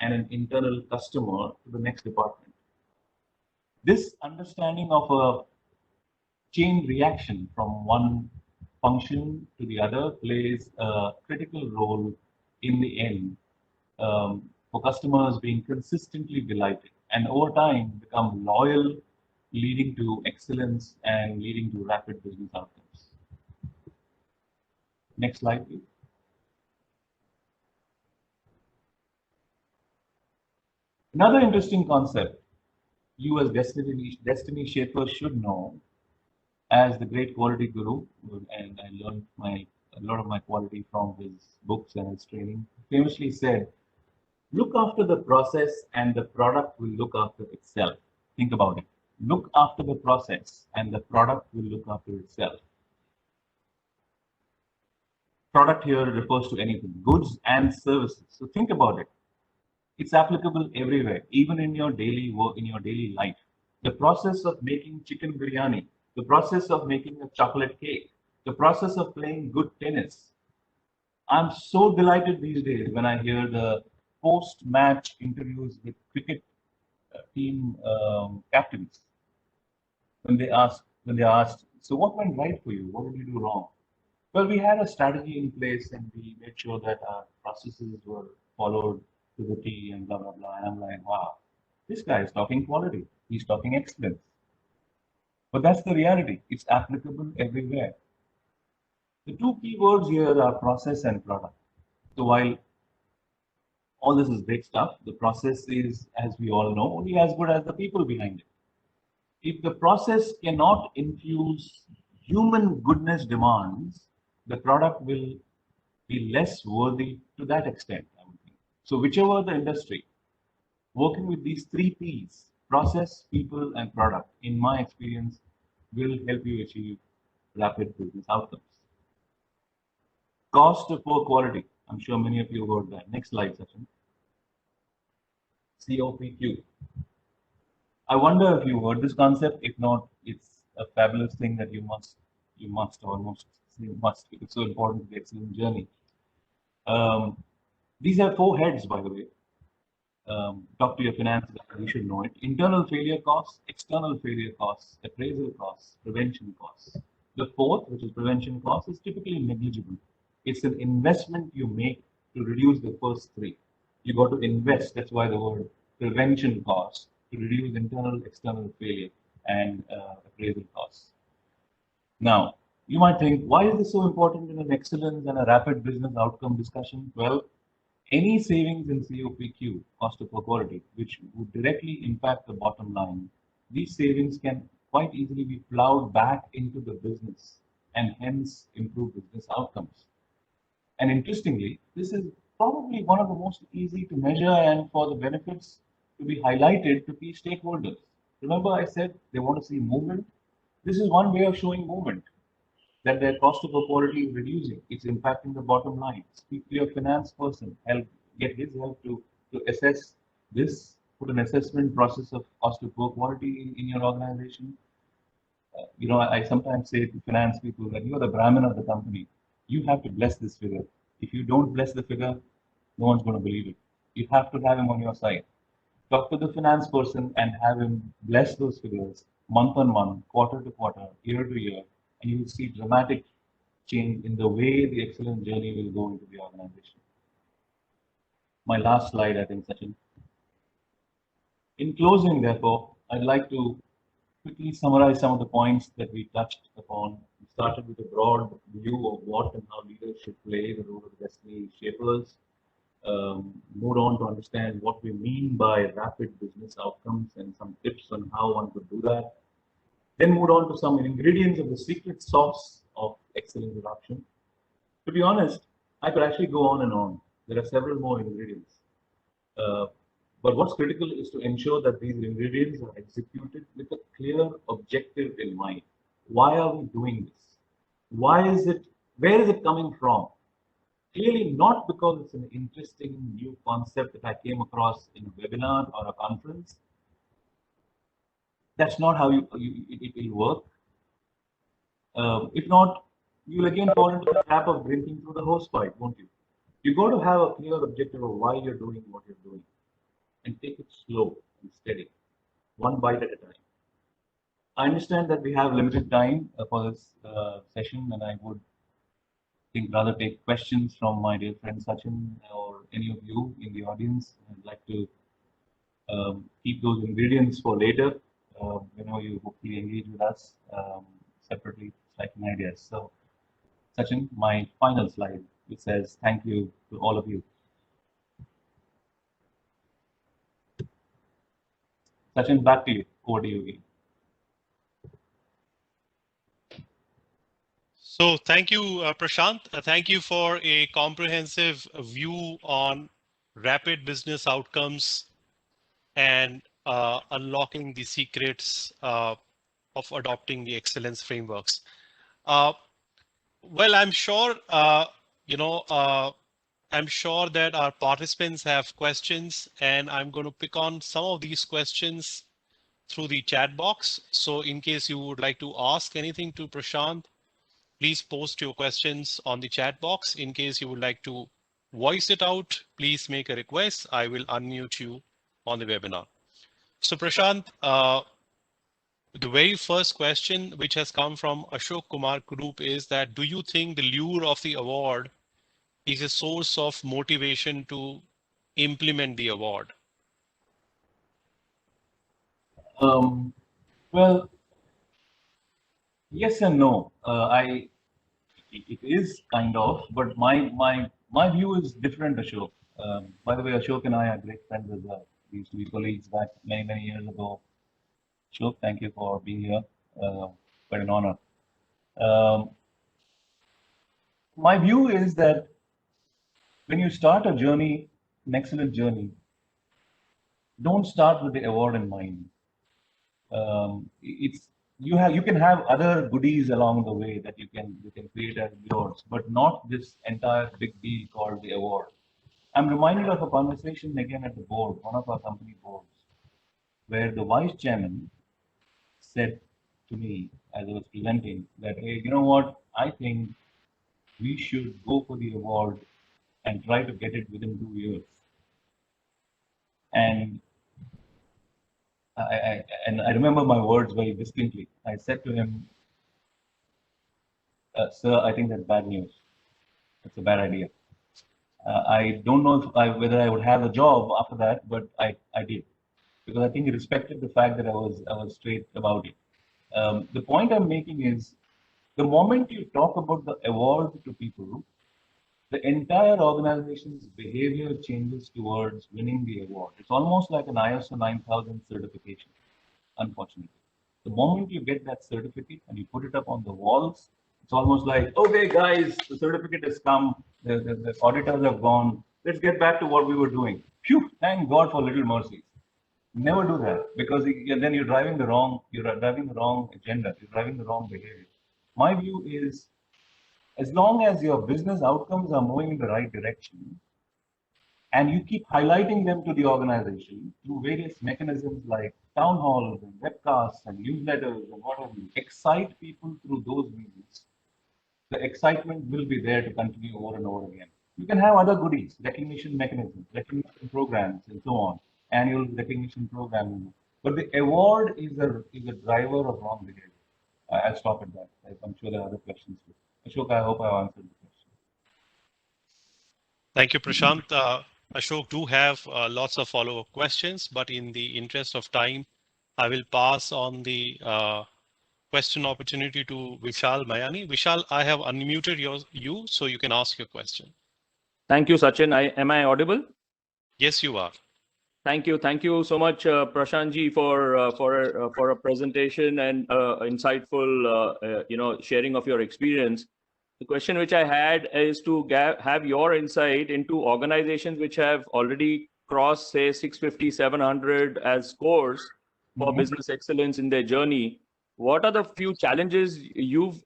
and an internal customer to the next department. This understanding of a chain reaction from one function to the other plays a critical role in the end for customers being consistently delighted and over time become loyal, leading to excellence and leading to rapid business outcomes. Next slide, please. Another interesting concept you as destiny shapers should know, as the great quality guru, and I learned a lot of my quality from his books and his training, famously said, look after the process and the product will look after itself. Think about it. Look after the process and the product will look after itself. Product here refers to anything, goods and services. So think about it. It's applicable everywhere, even in your daily work, in your daily life. The process of making chicken biryani, the process of making a chocolate cake, the process of playing good tennis, I'm so delighted these days when I hear the post-match interviews with cricket team captains when they asked, so what went right for you? What did you do wrong? Well, we had a strategy in place and we made sure that our processes were followed to the T and blah blah blah. And I'm like, wow, this guy is talking quality. He's talking excellence. But that's the reality. It's applicable everywhere. The two key words here are process and product. So while all this is great stuff, the process is, as we all know, only as good as the people behind it. If the process cannot infuse human goodness demands, the product will be less worthy to that extent, I would think. So whichever the industry, working with these three P's, process, people, and product, in my experience, will help you achieve rapid business outcomes. Cost of poor quality. I'm sure many of you heard that. Next slide, Sachin. COPQ. I wonder if you heard this concept. If not, it's a fabulous thing that you must almost you must. It's so important to the excellent journey. These are 4 heads, by the way. Talk to your finance guy, you should know it. Internal failure costs, external failure costs, appraisal costs, prevention costs. The fourth, which is prevention costs, is typically negligible. It's an investment you make to reduce the first 3. You got to invest, that's why the word prevention costs, to reduce internal, external failure and appraisal costs. Now, you might think, why is this so important in an excellence and a rapid business outcome discussion? Well, any savings in COPQ, cost of poor quality, which would directly impact the bottom line, these savings can quite easily be plowed back into the business and hence improve business outcomes. And interestingly, this is probably one of the most easy to measure and for the benefits to be highlighted to key stakeholders. Remember I said they want to see movement? This is one way of showing movement, that their cost of quality is reducing. It's impacting the bottom line. Speak to your finance person, get his help to assess this, put an assessment process of cost of poor quality in your organization. I sometimes say to finance people that you're the Brahmin of the company. You have to bless this figure. If you don't bless the figure, no one's going to believe it. You have to have him on your side. Talk to the finance person and have him bless those figures month on month, quarter to quarter, year to year, and you will see dramatic change in the way the excellent journey will go into the organization. My last slide, I think, Sachin. In closing, therefore, I'd like to quickly summarize some of the points that we touched upon. We started with a broad view of what and how leaders should play the role of destiny shapers. Moved on to understand what we mean by rapid business outcomes and some tips on how one could do that. Then moved on to some ingredients of the secret sauce of excellence adoption. To be honest, I could actually go on and on. There are several more ingredients. But what's critical is to ensure that these ingredients are executed with a clear objective in mind. Why are we doing this? Why is it? Where is it coming from? Clearly not because it's an interesting new concept that I came across in a webinar or a conference. That's not how it will work. If not, you'll again fall into the trap of drinking through the hosepipe, won't you? You got to have a clear objective of why you're doing what you're doing, and take it slow and steady, one bite at a time. I understand that we have limited time for this session, and I would think rather take questions from my dear friend Sachin or any of you in the audience. I'd like to keep those ingredients for later. You hopefully engage with us separately, striking ideas. So, Sachin, my final slide, which says thank you to all of you. Sachin, back to you. Over to you again. So thank you, Prashant. Thank you for a comprehensive view on rapid business outcomes and unlocking the secrets of adopting the excellence frameworks. Well, I'm sure, I'm sure that our participants have questions, and I'm going to pick on some of these questions through the chat box. So in case you would like to ask anything to Prashant, Please post your questions on the chat box. In case you would like to voice it out, please make a request. I will unmute you on the webinar. So Prashant, the very first question which has come from Ashok Kumar Group is that, do you think the lure of the award is a source of motivation to implement the award? Well, yes and no. It is kind of, but my view is different, Ashok. By the way, Ashok and I are great friends as well. We used to be colleagues back many years ago. Ashok, thank you for being here. Quite an honor. My view is that when you start a journey, an excellent journey, don't start with the award in mind. It's you can have other goodies along the way that you can create as yours, but not this entire big deal called the award. I'm reminded of a conversation again at the board, one of our company boards, where the vice chairman said to me as I was presenting that, hey, you know what? I think we should go for the award and try to get it within 2 years. And I remember my words very distinctly. I said to him, sir, I think that's bad news. It's a bad idea. I don't know whether I would have a job after that, but I did, because I think he respected the fact that I was straight about it. The point I'm making is, the moment you talk about the award to people, the entire organization's behavior changes towards winning the award. It's almost like an ISO 9000 certification, unfortunately. The moment you get that certificate and you put it up on the walls, it's almost like, okay, guys, the certificate has come, the auditors have gone, let's get back to what we were doing. Phew, thank God for little mercies. Never do that, because then you're driving the wrong agenda, you're driving the wrong behavior. My view is, as long as your business outcomes are moving in the right direction, and you keep highlighting them to the organization through various mechanisms like town halls and webcasts and newsletters and whatever, excite people through those means, the excitement will be there to continue over and over again. You can have other goodies, recognition mechanisms, recognition programs, and so on, annual recognition program. But the award is a driver of wrong behavior. I'll stop at that. I'm sure there are other questions too. Ashok, I hope I answered the question. Thank you, Prashant. Ashok do have lots of follow-up questions, but in the interest of time, I will pass on the question opportunity to Vishal Mayani. Vishal, I have unmuted you, so you can ask your question. Thank you, Sachin. Am I audible? Yes, you are. Thank you so much, Prashant ji, for a presentation and insightful, sharing of your experience. The question which I had is to have your insight into organizations which have already crossed, say, 650, 700 as scores for business excellence in their journey. What are the few challenges you've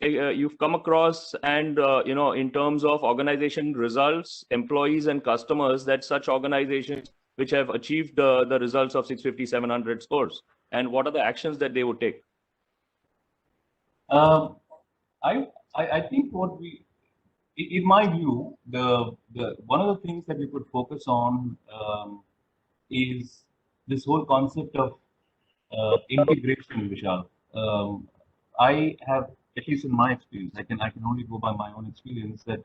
come across, and in terms of organization results, employees, and customers, that such organizations which have achieved the results of 650, 700 scores, and what are the actions that they would take? I think in my view, the one of the things that we could focus on is this whole concept of integration, Vishal. I have, at least in my experience, I can only go by my own experience, that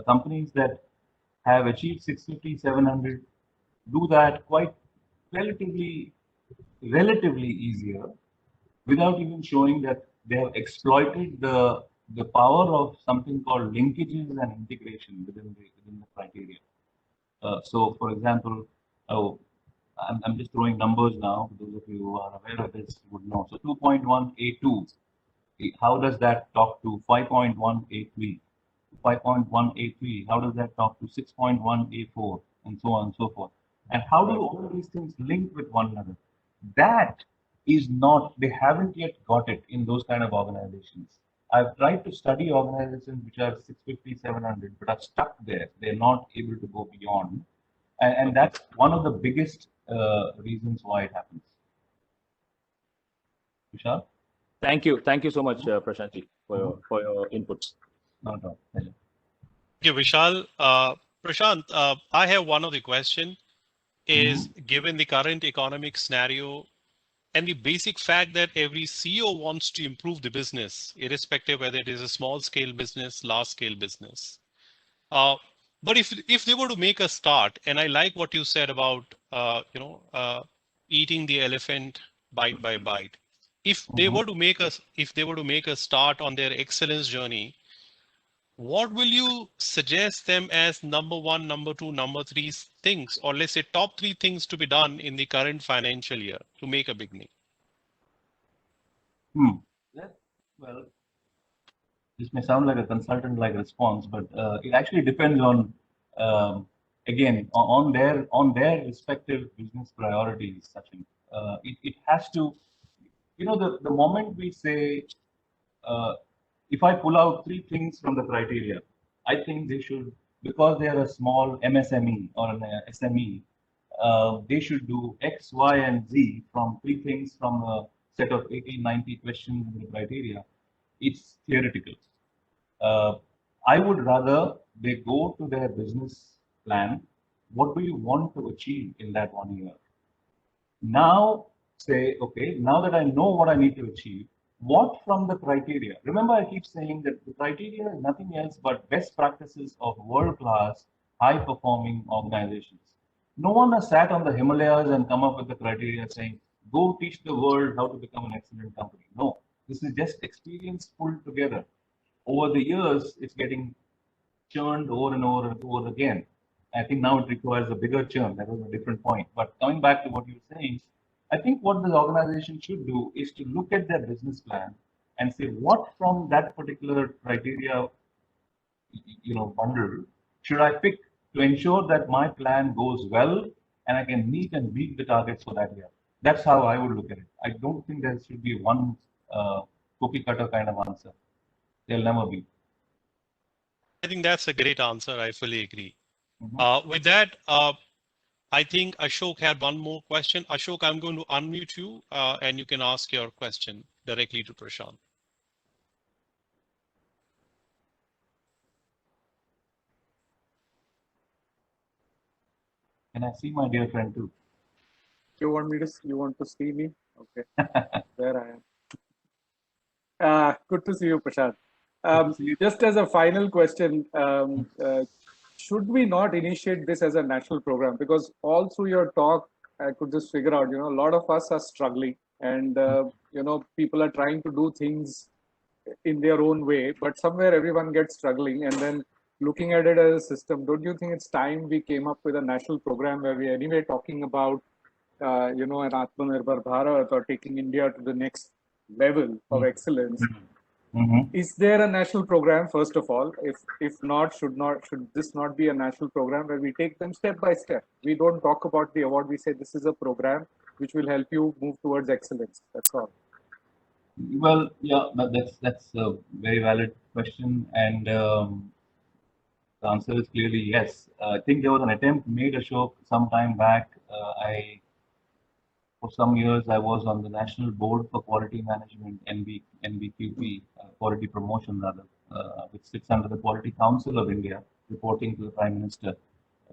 companies that have achieved 650, 700 do that quite relatively easier, without even showing that they have exploited the power of something called linkages and integration within the criteria. So, for example, I'm just throwing numbers now. Those of you who are aware of this would know. So 2.1A2, how does that talk to 5.1A3? 5.1A3, how does that talk to 6.1A4, and so on and so forth? And how do all these things link with one another? That is not, they haven't yet got it in those kind of organizations. I've tried to study organizations which are 650, 700, but are stuck there. They're not able to go beyond. And that's one of the biggest reasons why it happens. Vishal? Thank you so much, Prashant ji. for your inputs. Not at all. Thank you, Vishal. Prashant, I have one of the question is given the current economic scenario and the basic fact that every CEO wants to improve the business, irrespective whether it is a small scale business, large scale business. But if they were to make a start, and I like what you said about eating the elephant bite by bite. If they were to make a start on their excellence journey, what will you suggest them as number one, number two, number three things, or let's say top three things to be done in the current financial year to make a beginning? Well, this may sound like a consultant-like response, but it actually depends on, again, on their respective business priorities. Sachin, it has to, the moment we say, if I pull out three things from the criteria, I think they should, because they are a small MSME or an SME, they should do X, Y, and Z from three things from a set of 80, 90 questions in the criteria. It's theoretical. I would rather they go to their business plan. What do you want to achieve in that 1 year? Now say, okay, now that I know what I need to achieve, what from the criteria? Remember, I keep saying that the criteria is nothing else but best practices of world-class, high-performing organizations. No one has sat on the Himalayas and come up with the criteria saying, go teach the world how to become an excellent company. No, this is just experience pulled together. Over the years, it's getting churned over and over and over again. I think now it requires a bigger churn. That was a different point. But coming back to what you're saying, I think what the organization should do is to look at their business plan and say what from that particular criteria, bundle should I pick to ensure that my plan goes well and I can meet and beat the targets for that year. That's how I would look at it. I don't think there should be one cookie cutter kind of answer. There'll never be. I think that's a great answer. I fully agree. With that, I think Ashok had one more question. Ashok, I'm going to unmute you and you can ask your question directly to Prashant. Can I see my dear friend too? You want to see me? Okay. There I am. Good to see you, Prashant. Just as a final question, should we not initiate this as a national program? Because all through your talk, I could just figure out, a lot of us are struggling and, people are trying to do things in their own way, but somewhere everyone gets struggling. And then looking at it as a system, don't you think it's time we came up with a national program where we're anyway talking about, an Atmanirbhar Bharat or taking India to the next level of excellence? Is there a national program, first of all? If not, should this not be a national program where we take them step by step? We don't talk about the award. We say this is a program which will help you move towards excellence. That's all. Well, yeah, that's a very valid question, and the answer is clearly yes. I think there was an attempt made, Ashok, some time back. For some years, I was on the National Board for Quality Management, NBQP, Quality Promotion rather, which sits under the Quality Council of India, reporting to the Prime Minister.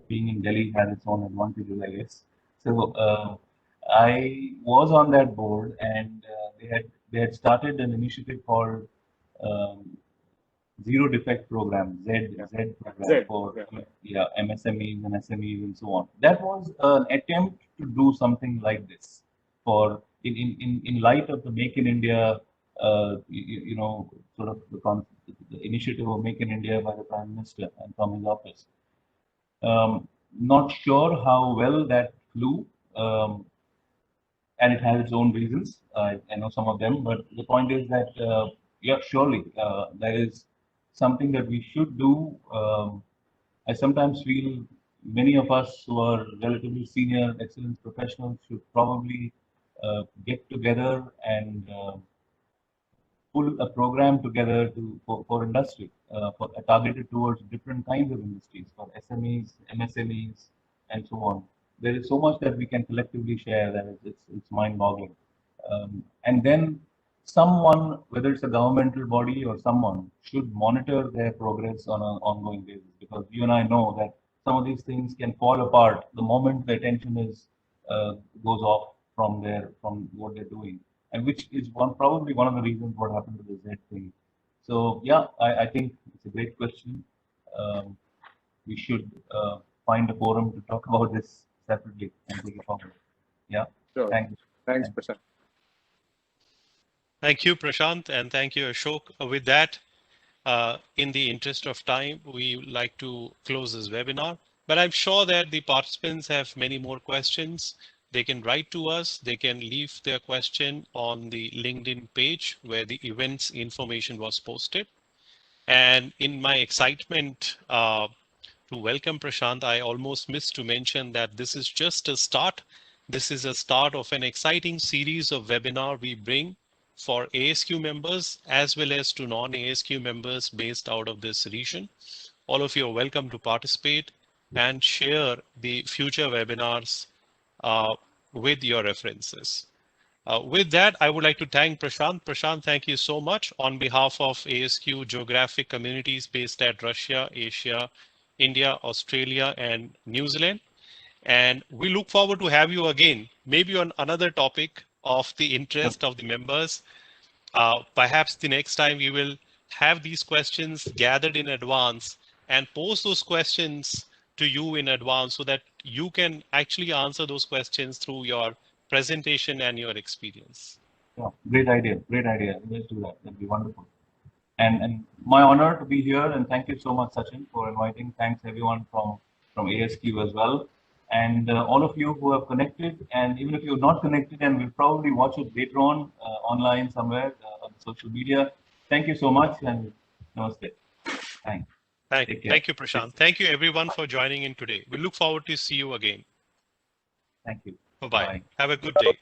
Being in Delhi has its own advantages, I guess. So I was on that board, and they had started an initiative called Zero Defect Program, Z program for MSMEs and SMEs and so on. That was an attempt to do something like this for in light of the Make in India, sort of the initiative of Make in India by the Prime Minister and from his office. Not sure how well that flew, and it has its own reasons. I know some of them, but the point is that surely there is something that we should do. I sometimes feel many of us who are relatively senior excellence professionals should probably get together and pull a program together for industry, targeted towards different kinds of industries, for SMEs, MSMEs, and so on. There is so much that we can collectively share that it's mind-boggling. And then someone, whether it's a governmental body or someone, should monitor their progress on an ongoing basis, because you and I know that some of these things can fall apart the moment the attention is goes off from what they're doing, and which is probably one of the reasons what happened to the Z thing. So yeah, I think it's a great question. We should find a forum to talk about this separately and take it forward. Yeah. Sure. Thank you. Thanks, Prashant. Thank you, Prashant, and thank you, Ashok. With that, in the interest of time, we would like to close this webinar, but I'm sure that the participants have many more questions. They can write to us. They can leave their question on the LinkedIn page where the events information was posted. And in my excitement to welcome Prashant, I almost missed to mention that this is just a start. This is a start of an exciting series of webinar we bring for ASQ members as well as to non-ASQ members based out of this region. All of you are welcome to participate and share the future webinars with your references. With that, I would like to thank Prashant. Prashant, thank you so much on behalf of ASQ geographic communities based at Russia, Asia, India, Australia, and New Zealand. And we look forward to have you again, maybe on another topic of the interest of the members. Perhaps the next time we will have these questions gathered in advance and post those questions to you in advance so that you can actually answer those questions through your presentation and your experience. Yeah, great idea. Great idea. Let's do that. That'd be wonderful. And my honor to be here. And thank you so much, Sachin, for inviting. Thanks everyone from ASQ as well. And all of you who have connected, and even if you're not connected and will probably watch it later on online somewhere on social media, thank you so much and namaste. Thanks. Thank you, Prashant. Thank you everyone for joining in today. We look forward to see you again. Thank you. Bye-bye. Have a good day.